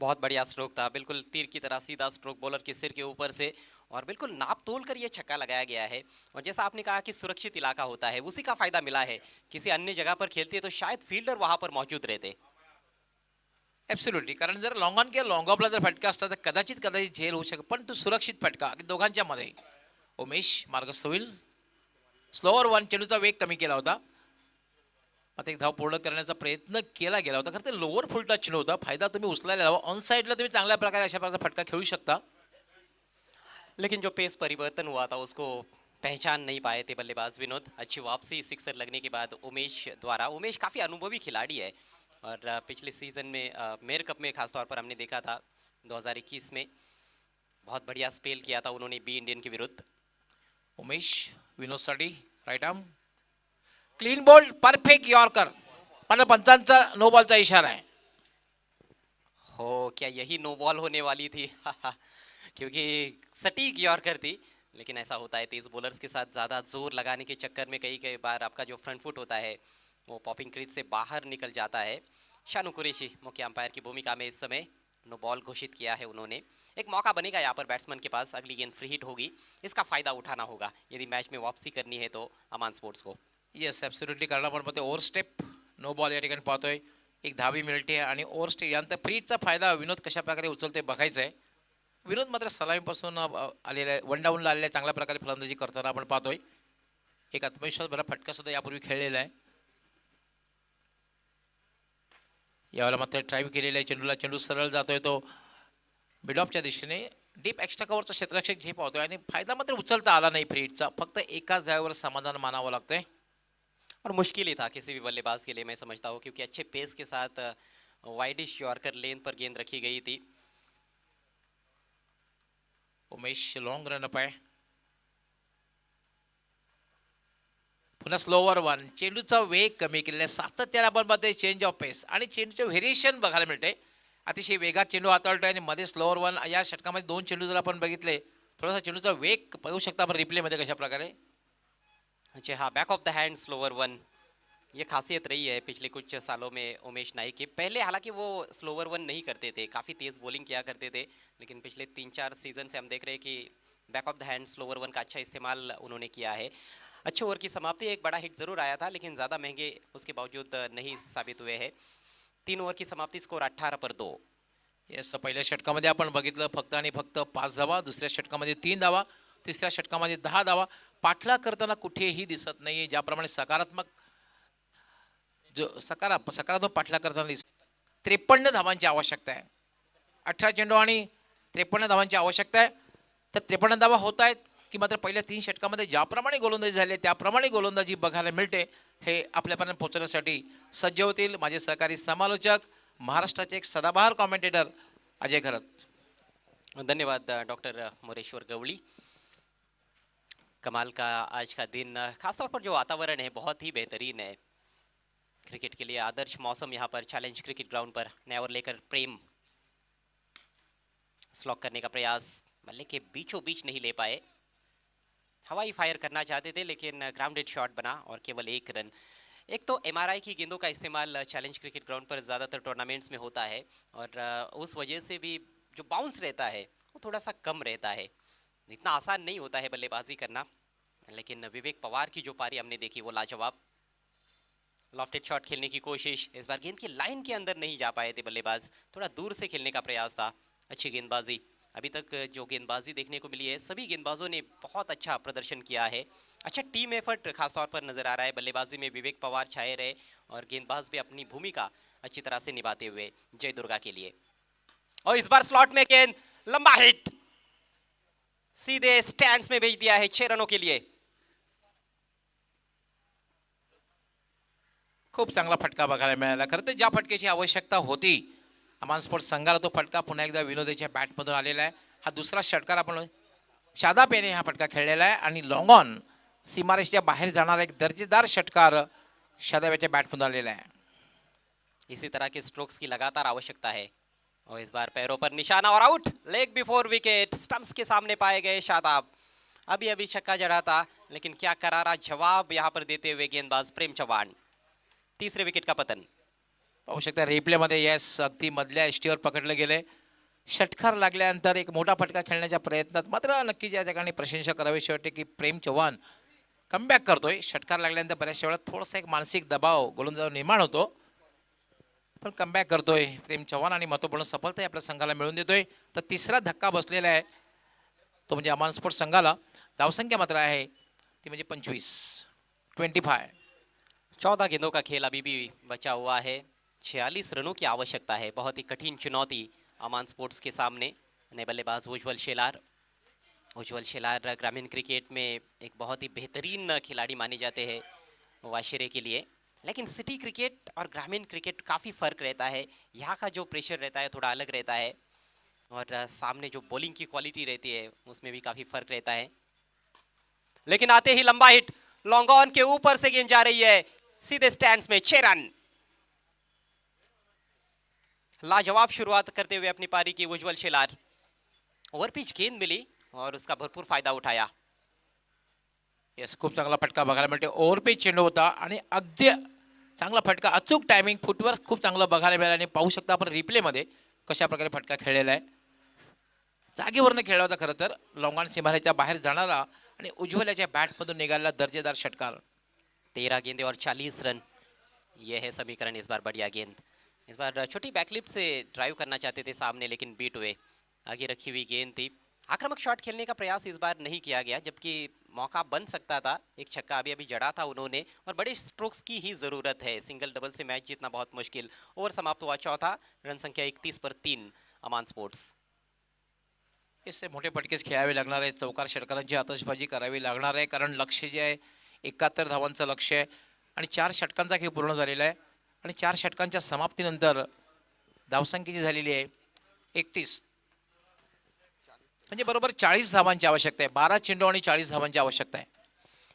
बहुत बढ़िया स्ट्रोक था, बिल्कुल तीर की तरह सीधा स्ट्रोक बॉलर के सिर के ऊपर से, और बिल्कुल नाप तोल कर ये छक्का लगाया गया है. और जैसा आपने कहा कि सुरक्षित इलाका होता है, उसी का फायदा मिला है. किसी अन्य जगह पर खेलते तो शायद फील्डर वहां पर मौजूद रहते. ॲब्सोल्युटली, कारण जर लॉंग ऑन किंवा लॉंग ऑफला जर फटका असता तर कदाचित झेल होऊ शकत, पण तो सुरक्षित फटका अगदी दोघांच्या मध्ये. उमेश मार्गस्थ होईल. स्लोअर 1 चेंडूचा वेग कमी केला होता. आता एक धाव पूर्ण करण्याचा प्रयत्न केला गेला होता. खरं तर लोअर फुल टच चेंडू होता, फायदा तुम्ही उचलायला हवा. ऑन साईडला तुम्ही चांगल्या प्रकारे अशा प्रकारचा फटका खेळू शकता. लेकिन जो पेस परिवर्तन हुआ था उसको पहचान नहीं पाए थे बल्लेबाज विनोद. अच्छी वापसी सिक्सर लगने के बाद उमेश द्वारा. उमेश काफ़ी अनुभवी खिलाड़ी है और पिछले सीजन में मेयर कप में खासतौर पर हमने देखा था 2021 में बहुत बढ़िया स्पेल किया था उन्होंने बी इंडियन के विरुद्ध. उमेश विनोदसाठी right arm, clean ball, perfect yorker. पण पंचांचा नो बॉलचा इशारा आहे. हो, क्या यही नो बॉल होने वाली थी? क्योंकि सटीक यॉर्कर थी, लेकिन ऐसा होता है तेज बॉलर्स के साथ ज़्यादा जोर लगाने के चक्कर में कई बार आपका जो फ्रंट फुट होता है वो पॉपिंग क्रीज से बाहर निकल जाता है. शानू कुरैशी मुख्य अंपायर की भूमिका में इस समय नो बॉल घोषित किया है उन्होंने. एक मौका बनेगा यहाँ पर बैट्समैन के पास, अगली गेंद फ्री हिट होगी, इसका फायदा उठाना होगा यदि मैच में वापसी करनी है तो अमान स्पोर्ट्स को. येस ॲब्सोल्युटली, कारण आपण पाहतोय ओव्हर स्टेप नो बॉल या ठिकाणी पाहतोय. एक धावी मिळते आणि ओव्हर स्टेप यानंतर फ्रीचा फायदा विनोद कशा प्रकारे उचलतोय बघायचं आहे. विनोद मात्र सलामीपासून आलेल्या वन डाऊनला आलेल्या चांगल्या प्रकारे फलंदाजी करताना आपण पाहतोय. एक आत्मविश्वास भरा फटका सुद्धा यापूर्वी खेळलेला आहे. यावेळेला मात्र ड्राईव्ह केलेला आहे चेंडूला. चेंडू सरळ जातोय तो मिड ऑफच्या दिशेने. डीप एक्स्ट्रा कव्हरचा क्षेत्ररक्षक झेप पाहतोय आणि फायदा मात्र उचलता आला नाही फ्रीचा. फक्त एकाच धावेवर समाधान मानावं लागतंय. और मुश्किल ही था किसी भी बल्लेबाज के लिए, मैं समझता हूँ, क्योंकि अच्छे पेस के साथ वाइडिश यॉर्कर लेन पर गेंद रखी गई थी. उमेश लॉन्ग रन अप आहे. पुन्हा स्लोवर 1, चेंडूचा वेग कमी केलेला. सातत्याने आपण पाहतोय चेंज ऑफ पेस आणि चेंडूचे व्हेरिएशन बघायला मिळते. अतिशय वेगात चेंडू हाताळतोय आणि मध्ये स्लोअर 1. या षटकामध्ये 2 चेंडू जर आपण बघितले, थोडासा चेंडूचा वेग पाहू शकता आपण रिप्लेमध्ये कशा प्रकारे. अच्छा हाँ, back of the hand slower 1, ये खासियत रही है पिछले कुछ सालों में उमेश नाइक की. पहले हालांकि वो स्लोवर 1 नहीं करते थे, काफ़ी तेज़ बॉलिंग किया करते थे, लेकिन पिछले 3-4 सीजन से हम देख रहे हैं कि back of the hand slower one का अच्छा इस्तेमाल उन्होंने किया है। अच्छे ओवर की समाप्ति, एक बड़ा हिट जरूर आया था लेकिन ज़्यादा महंगे उसके बावजूद नहीं साबित हुए हैं। 3 ओवर की समाप्ति, स्कोर 18/2। येस, पहिल्या षटकामध्ये आपण बघितलं फक्त आणि फक्त 5 धावा, दुसऱ्या षटकामध्ये 3 धावा, तिसऱ्या षटकामध्ये 10 धावा. पाठलाग करताना कुठेही दिसत नाही, ज्याप्रमाणे सकारात्मक पाठलाग करताना 53 धावांची आवश्यकता आहे. 18 चेंडू आणि 53 धावांची आवश्यकता आहे. तर 53 धावा होत आहेत की मात्र पहिल्या 3 षटकामध्ये ज्याप्रमाणे गोलंदाजी झाली त्याप्रमाणे गोलंदाजी बघायला मिळते, हे आपल्यापर्यंत पोहोचण्यासाठी सज्ज होतील माझे सहकारी समालोचक, महाराष्ट्राचे एक सदाबहार कॉमेंटेटर अजय घरत. धन्यवाद डॉक्टर मोरेश्वर गवली। कमाल का आज का दिन, खासतौर पर जो वातावरण है बहुत ही बेहतरीन है क्रिकेट के लिए, आदर्श मौसम यहाँ पर चैलेंज क्रिकेट ग्राउंड पर। नया ओवर लेकर प्रेम स्लॉक करने का प्रयास, बल्ले के बीचों बीच नहीं ले पाए, हवाई फायर करना चाहते थे लेकिन ग्राउंडेड शॉट बना और केवल 1 रन। एक तो एमआरआई की गेंदों का इस्तेमाल चैलेंज क्रिकेट ग्राउंड पर ज़्यादातर टूर्नामेंट्स में होता है और उस वजह से भी जो बाउंस रहता है वो थोड़ा सा कम रहता है, इतना आसान नहीं होता है बल्लेबाजी करना। लेकिन विवेक पवार की जो पारी हमने देखी वो लाजवाब, लॉफ्टेड शॉट खेलने की कोशिश, इस बार गेंद की लाइन के अंदर नहीं जा पाए थे बल्लेबाज, थोड़ा दूर से खेलने का प्रयास था। अच्छी गेंदबाजी, अभी तक जो गेंदबाजी देखने को मिली है सभी गेंदबाजों ने बहुत अच्छा प्रदर्शन किया है। अच्छा टीम एफर्ट खासतौर पर नजर आ रहा है, बल्लेबाजी में विवेक पवार छाए रहे और गेंदबाज भी अपनी भूमिका अच्छी तरह से निभाते हुए जय दुर्गा के लिए। और इस बार स्लॉट में गेंद, लंबा हिट, सीधे स्टैंड्स में भेज दिया है 6 रनों के लिए। खूप चांगला फटका बघायला मिळाला. खरं तर ज्या फटक्याची आवश्यकता होती अमान स्पोर्ट्स संघाला तो फटका पुन्हा एकदा विनोदेच्या बॅटमधून आलेला आहे. हा दुसरा षटकार आपण शादाब याने हा फटका खेळलेला आहे आणि लॉंग ऑन सीमारेषेच्या बाहेर जाणारा एक दर्जेदार षटकार शादाब याच्या बॅटमधून आलेला आहे. इसी तरह के स्ट्रोक्स की लगातार आवश्यकता है और इस बार पैरों पर निशाना और out, leg before wicket, stumps के सामने पाए गए शादाब। अभी छक्का जड़ा था लेकिन क्या करारा जवाब यहाँ पर देते हुए गेंदबाज प्रेम चव्हाण। तीसरे विकेट का पतन पाहू शकता रिप्लेमध्ये. येस, अगदी मधल्या एसटीवर पकडले गेले. षटकार लागल्यानंतर एक मोठा फटका खेळण्याच्या प्रयत्नात मात्र नक्की ज्या ठिकाणी प्रशंसा करावीशी वाटते की प्रेम चव्हाण कमबॅक करतोय. षटकार लागल्यानंतर बऱ्याचशा वेळा थोडासा एक मानसिक दबाव गोलंदाजावर निर्माण होतो, पण कमबॅक करतोय प्रेम चव्हाण आणि महत्त्वपूर्ण सफलता आपल्या संघाला मिळवून देतोय. तर तिसरा धक्का बसलेला आहे तो म्हणजे अमान स्पोर्ट्स संघाला. धावसंख्या मात्र आहे ती म्हणजे 25. 14 गेंदों का खेल अभी भी बचा हुआ है, 46 रनों की आवश्यकता है। बहुत ही कठिन चुनौती अमान स्पोर्ट्स के सामने। नए बल्लेबाज उज्ज्वल शेलार ग्रामीण क्रिकेट में एक बहुत ही बेहतरीन खिलाड़ी माने जाते हैं वाशिरे के लिए, लेकिन सिटी क्रिकेट और ग्रामीण क्रिकेट काफ़ी फ़र्क रहता है। यहाँ का जो प्रेशर रहता है थोड़ा अलग रहता है और सामने जो बॉलिंग की क्वालिटी रहती है उसमें भी काफ़ी फ़र्क रहता है। लेकिन आते ही लंबा हिट, लॉन्ग ऑन के ऊपर से गेंद जा रही है सीधे स्टैंड्स में, 6 रन। लाजवाब शुरुआत करते हुए अपनी पारी की उज्ज्वल शेलार, ओवरपिच गेंद मिली और उसका भरपूर फायदा उठाया। येस, खूप चांगला फटका बघायला मिळते. ओव्हरपिच चेंडू होता आणि अगदी चांगला फटका, अचूक टायमिंग, फुटवर्क खूप चांगलं बघायला मिळालं. आणि पाहू शकता आपण रिप्लेमध्ये कशा प्रकारे फटका खेळलेला आहे. जागेवरनं खेळला होता खरं तर, लॉंगॉन सीमारेच्या बाहेर जाणारा आणि उज्ज्वलाच्या बॅटमधून निघालेला दर्जेदार षटकार. 13 गेंदे और 40 रन, यह है समीकरण। इस बार बढ़िया गेंद, इस बार छोटी बैकलिप से ड्राइव करना चाहते थे सामने लेकिन बीट हुए। आगे रखी हुई गेंद थी, आक्रामक शॉट खेलने का प्रयास इस बार नहीं किया गया, जबकि मौका बन सकता था। एक छक्का अभी जड़ा था उन्होंने और बड़े स्ट्रोक्स की ही ज़रूरत है, सिंगल डबल से मैच जीतना बहुत मुश्किल। ओवर समाप्त हुआ चौथा, रन संख्या 31/3 अमान स्पोर्ट्स। इससे मोठे फटकेच खेळावे लागणार आहे, चौकार षटकारांची आतषबाजी करावी लागणार आहे, कारण लक्ष्य जे आहे 71 धावांचं लक्ष्य आहे आणि 4 षटकांचा खेळ पूर्ण झालेला आहे. आणि 4 षटकांच्या समाप्तीनंतर धावसंख्या जी झालेली आहे 31, म्हणजे बरोबर 40 धावांची आवश्यकता आहे. 12 चेंडू आणि 40 धावांची आवश्यकता है।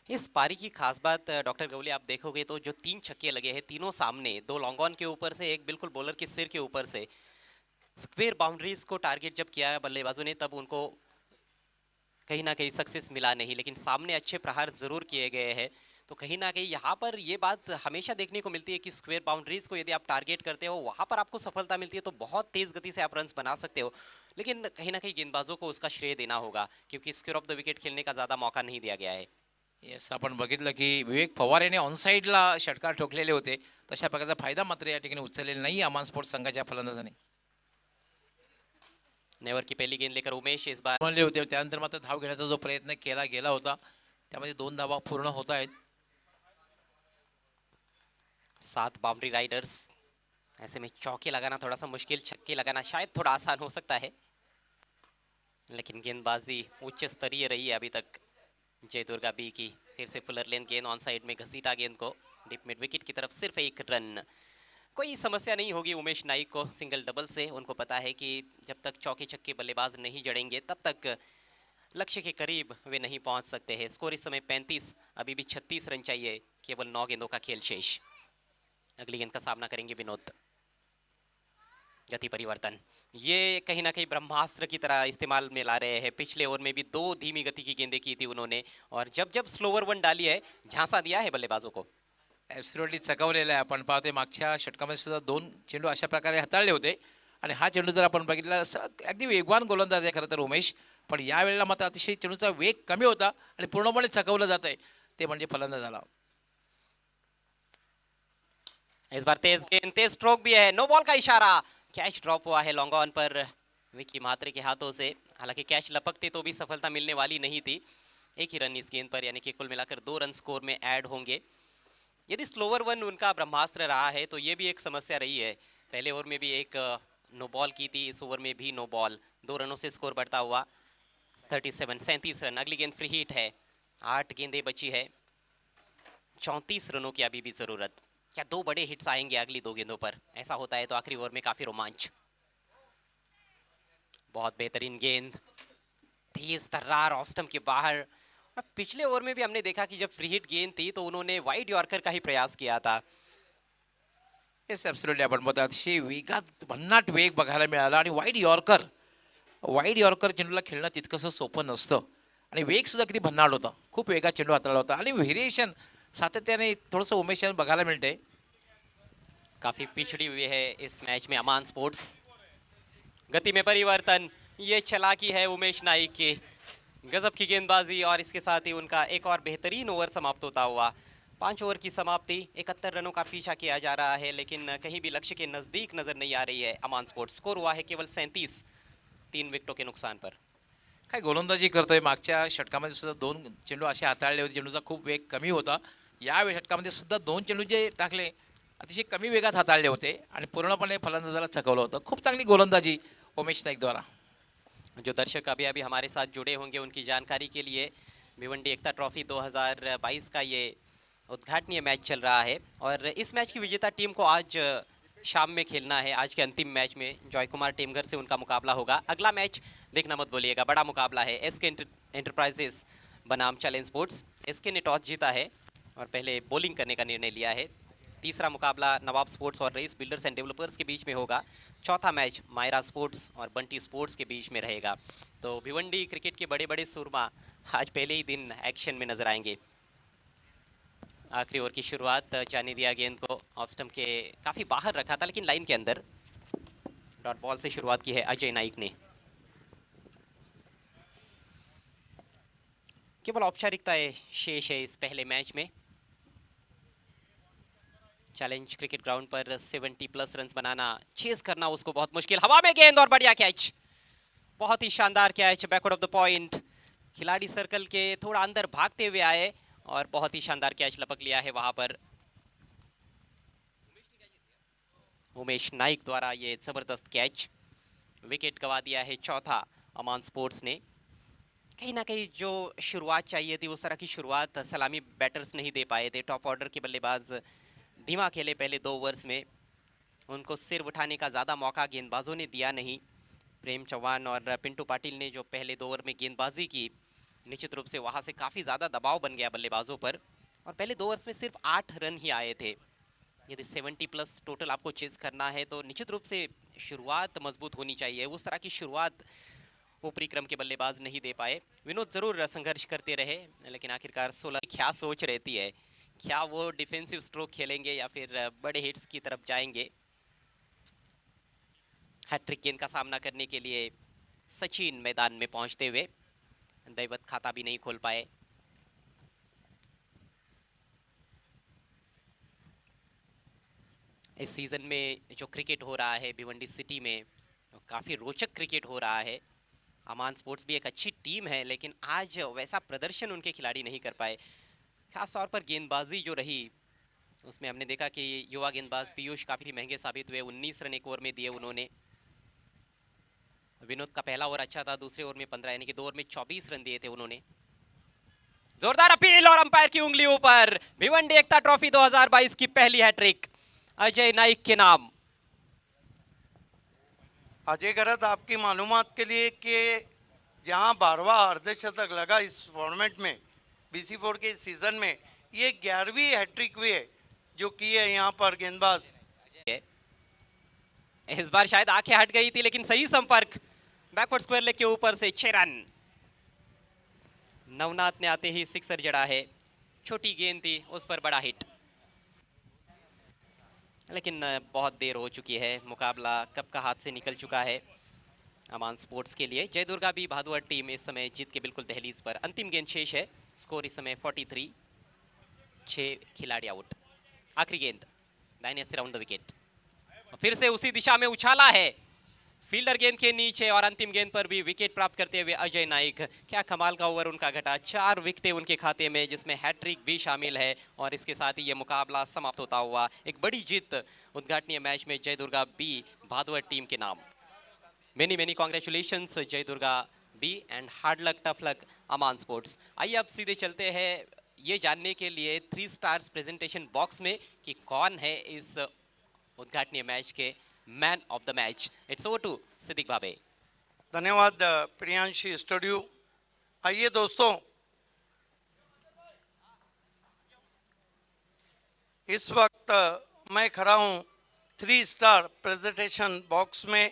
इस पारी की खास बात डॉक्टर गवली आप देखोगे तो जो 3 छक्के लगे हैं तीनों सामने, 2 लॉन्ग ऑन के ऊपर से, एक बिल्कुल बॉलर के सिर के ऊपर से। स्क्वेयर बाउंड्रीज को टारगेट जब किया है बल्लेबाजों ने तब उनको कहीं ना कहीं सक्सेस मिला नहीं, लेकिन सामने अच्छे प्रहार जरूर किए गए हैं। तो कहीं ना कहीं यहाँ पर ये बात हमेशा देखने को मिलती है कि स्क्वेयर बाउंड्रीज को यदि आप टारगेट करते हो वहाँ पर आपको सफलता मिलती है, तो बहुत तेज़ गति से आप रन्स बना सकते हो। लेकिन कहीं ना कहीं गेंदबाजों को उसका श्रेय देना होगा क्योंकि स्क्वेअर ऑफ द विकेट खेलने का ज़्यादा मौका नहीं दिया गया है. येस, आपण बघितलं की विवेक पवार याने ऑनसाईडला षटकार ठोकलेले होते. तशा प्रकारचा फायदा मात्र या ठिकाणी उचललेला नाही अमान स्पोर्ट्स संघाच्या फलंदाजाने. नेवर की पहली गेंद लेकर उमेश इस बार म्हणले होते त्यानंतर मात्र धाव घेण्याचा जो प्रयत्न केला गेला होता त्यामध्ये 2 धावा पूर्ण होत आहेत. 7 बाउंड्री राइडर्स. ऐसे में चौके लगाना थोड़ा सा मुश्किल, छक्के लगाना शायद थोड़ा आसान हो सकता है, लेकिन गेंदबाजी उच्च स्तरीय रही है अभी तक जय दुर्गा बी की. फिर से फुलर लेन गेंद ऑन साइड में घसीटा गेंद को डीप मिड विकेट की तरफ. सिर्फ एक रन. कोई समस्या नहीं होगी उमेश नाइक को सिंगल डबल से. उनको पता है कि जब तक चौके छक्के बल्लेबाज नहीं जड़ेंगे तब तक लक्ष्य के करीब वे नहीं पहुंच सकते हैं. स्कोर इस समय 35. अभी भी 36 रन चाहिए. केवल 9 गेंदों का खेल शेष. अगली गेंद का सामना करेंगे विनोद. गति परिवर्तन ये कहीं ना कहीं ब्रह्मास्त्र की तरह इस्तेमाल में ला रहे हैं. पिछले ओवर में भी 2 धीमी गति की गेंदें की थी उन्होंने और जब जब स्लोवर वन डाली है झांसा दिया है बल्लेबाजों को. ॲब्सोल्युटली चकवलेला आहे. आपण पाहतोय मागच्या षटकामध्ये सुद्धा 2 चेंडू अशा प्रकारे हाताळले होते आणि हा चेंडू जर आपण बघितला अगदी वेगवान गोलंदाज आहे खरं तर उमेश, पण या वेळेला मात्र अतिशय चेंडूचा वेग कमी होता आणि पूर्णपणे चकवलं जात आहे ते म्हणजे फलंदाजाला. इस बार तेज गेंद, तेज स्ट्रोक भी है. नो बॉल का इशारा. कैच ड्रॉप हुआ है लॉन्ग ऑन पर विकी म्हात्रे के हाथों से. हालांकि कैच लपकते तो भी सफलता मिलने वाली नहीं थी. एक ही रन इस गेंद पर, यानी कि कुल मिलाकर 2 रन स्कोर में ऐड होंगे. यदि स्लोवर वन उनका ब्रह्मास्त्र रहा है तो ये भी एक समस्या रही है. पहले ओवर में भी एक नो बॉल की थी, इस ओवर में भी नो बॉल. 2 रनों से स्कोर बढ़ता हुआ 37 रन. अगली गेंद फ्री हिट है. 8 गेंदें बची है. 34 रनों की अभी भी जरूरत. क्या 2 बड़े हिट्स आएंगे अगली 2 गेंदों पर? ऐसा होता है तो आखिरी ओवर में काफी रोमांच. बहुत बेहतरीन गेंद, तेज तर्रार ऑफ स्टंप के बाहर. पिछले ओवर में भी हमने देखा कि जब फ्री हिट गेंद थी तो उन्होंने वाइड यॉर्कर का ही प्रयास किया था. येस ॲब्सोल्युटली आपण बघतो अतिशय वेगात भन्नाट वेग बघायला मिळाला आणि वाईड यॉर्कर चेंडूला खेळणं तितकंसं सोपं नसतं आणि वेग सुद्धा किती भन्नाट होता. खूप वेगात चेंडू हाताळला होता आणि व्हेरिएशन सातत्याने थोडंसं उमेश बघायला मिळते. काफी पिछड़ी हुई है इस मैच में अमान स्पोर्ट्स. गति में परिवर्तन, ये चालाकी है उमेश नाइक की. गजब की गेंदबाजी और इसके साथ ही उनका एक और बेहतरीन ओवर समाप्त होता हुआ. 5 ओवर की समाप्ति. 71 रनों का पीछा किया जा रहा है लेकिन कहीं भी लक्ष्य के नजदीक नजर नहीं आ रही है अमान स्पोर्ट्स. स्कोर हुआ है केवल 37, 3 विकेटों के नुकसान पर. काय गोलंदाजी करतोय. मागच्या षटकामध्ये सुद्धा 2 चेंडू असे हाताळले होते. चेंडूचा खूप वेग कमी होता. या षटकामध्ये सुद्धा 2 चेंडू जे टाकले अतिशय कमी वेगात हाताळले होते आणि पूर्णपणे फलंदाजाला चकवलं होतं. खूप चांगली गोलंदाजी उमेश नाईक द्वारा. जो दर्शक अभी अभी हमारे साथ जुड़े होंगे उनकी जानकारी के लिए भिवंडी एकता ट्रॉफी 2022 का ये उद्घाटनीय मैच चल रहा है और इस मैच की विजेता टीम को आज शाम में खेलना है. आज के अंतिम मैच में जॉय कुमार टेमघर से उनका मुकाबला होगा. अगला मैच देखना मत बोलिएगा, बड़ा मुकाबला है. एसके एंटरप्राइजेस बनाम चैलेंज स्पोर्ट्स. एसके ने टॉस जीता है और पहले बॉलिंग करने का निर्णय लिया है. तीसरा मुकाबला नवाब स्पोर्ट्स और रईस बिल्डर्स एंड डेवलपर्स के बीच में होगा. चौथा मैच मायरा स्पोर्ट्स और बंटी स्पोर्ट्स के बीच में रहेगा. तो भिवंडी क्रिकेट के बड़े बड़े सूरमा आज पहले ही दिन एक्शन में नजर आएंगे. आखिरी ओवर की शुरुआत जाने दिया गेंद को ऑफ स्टंप के काफ़ी बाहर रखा था लेकिन लाइन के अंदर. डॉट बॉल से शुरुआत की है अजय नाइक ने. केवल औपचारिकताएं शेष है इस पहले मैच में. चैलेंज क्रिकेट ग्राउंड पर 70+ रन्स बनाना, चेस करना उसको बहुत मुश्किल. हवा में गेंद और बढ़िया कैच, बहुत ही शानदार catch backward of the point. खिलाड़ी सर्कल के थोड़ा अंदर भागते हुए आए और बहुत ही शानदार कैच लपक लिया है वहां पर उमेश नाइक द्वारा. ये जबरदस्त कैच. विकेट गवा दिया है चौथा अमान स्पोर्ट्स ने. कहीं ना कहीं जो शुरुआत चाहिए थी उस तरह की शुरुआत सलामी बैटर्स नहीं दे पाए थे. टॉप ऑर्डर के बल्लेबाज धीमा खेले पहले 2 ओवर्स में. उनको सिर उठाने का ज़्यादा मौका गेंदबाजों ने दिया नहीं. प्रेम चौहान और पिंटू पाटिल ने जो पहले 2 ओवर में गेंदबाजी की, निश्चित रूप से वहाँ से काफ़ी ज़्यादा दबाव बन गया बल्लेबाजों पर और पहले 2 ओवर्स में सिर्फ 8 रन ही आए थे. यदि 70+ टोटल आपको चेस करना है तो निश्चित रूप से शुरुआत मजबूत होनी चाहिए. उस तरह की शुरुआत ऊपरी क्रम के बल्लेबाज नहीं दे पाए. विनोद जरूर संघर्ष करते रहे लेकिन आखिरकार 16 क्या सोच रहती है, क्या वो डिफेंसिव स्ट्रोक खेलेंगे या फिर बड़े हिट्स की तरफ जाएंगे. हैट्रिक गेंद का सामना करने के लिए सचिन मैदान में पहुंचते हुए दैवत खाता भी नहीं खोल पाए। इस सीजन में जो क्रिकेट हो रहा है भिवंडी सिटी में, काफी रोचक क्रिकेट हो रहा है। अमान स्पोर्ट्स भी एक अच्छी टीम है, लेकिन आज वैसा प्रदर्शन उनके खिलाड़ी नहीं कर पाए। खास तौर पर गेंदबाजी जो रही, उसमें हमने देखा कि युवा गेंदबाज पीयूष काफी महंगे साबित हुए। 19 रन एक ओवर में दिए उन्होंने। विनोद का पहला ओवर अच्छा था, दूसरे ओवर में 15, यानी कि 2 ओवर में 24 रन दिए थे उन्होंने। जोरदार अपील और अंपायर की उंगली ऊपर। भिवंडी एकता ट्रॉफी 2022 की पहली हैट्रिक अजय नाइक के नाम। अजय गरद, आपकी मालूमात के लिए कि जहां 12वां अर्धशतक लगा इस फॉर्मेट में, BC4 के सीजन में, ये 11वीं हैट्रिक हुई है जो की है यहाँ पर गेंदबाज। इस बार शायद आंखें हट गई थी, लेकिन सही संपर्क बैकवर्ड स्क्वायर लेग के ऊपर से 6 रन। नवनाथ ने आते ही सिक्सर जड़ा है। छोटी गेंद थी, उस पर बड़ा हिट, लेकिन बहुत देर हो चुकी है। मुकाबला कब का हाथ से निकल चुका है अमान स्पोर्ट्स के लिए। जय दुर्गा भी भादुआ टीम इस समय जीत के बिल्कुल दहलीज पर। अंतिम गेंद शेष है। स्कोर इस समय 43। 6 खिलाड़ी आउट। आखिरी गेंद दाहिने से राउंड द विकेट। फिर से उसी दिशा में उछाला है फील्डर गेंद के नीचे, और अंतिम गेंद पर भी विकेट प्राप्त करते हुए अजय नाइक। क्या कमाल का ओवर उनका घटा। 4 विकेटें उनके खाते में, जिसमें हैट्रिक भी शामिल है। और इसके साथ ही ये मुकाबला समाप्त होता हुआ एक बड़ी जीत उद्घाटनीय मैच में जय दुर्गा बी भादुआ टीम के नाम। Many many congratulations Jai Durga B and hard luck tough luck Aman sports. आइए अब सीधे चलते हैं ये जानने के लिए 3 स्टार्स प्रेजेंटेशन बॉक्स में कि कौन है इस उद्घाटनीय मैच के man of the match. It's over to Siddique Bhabe. धन्यवाद प्रियांशी स्टूडियो। आइए दोस्तों, इस वक्त मैं खड़ा हूं 3 स्टार प्रेजेंटेशन बॉक्स में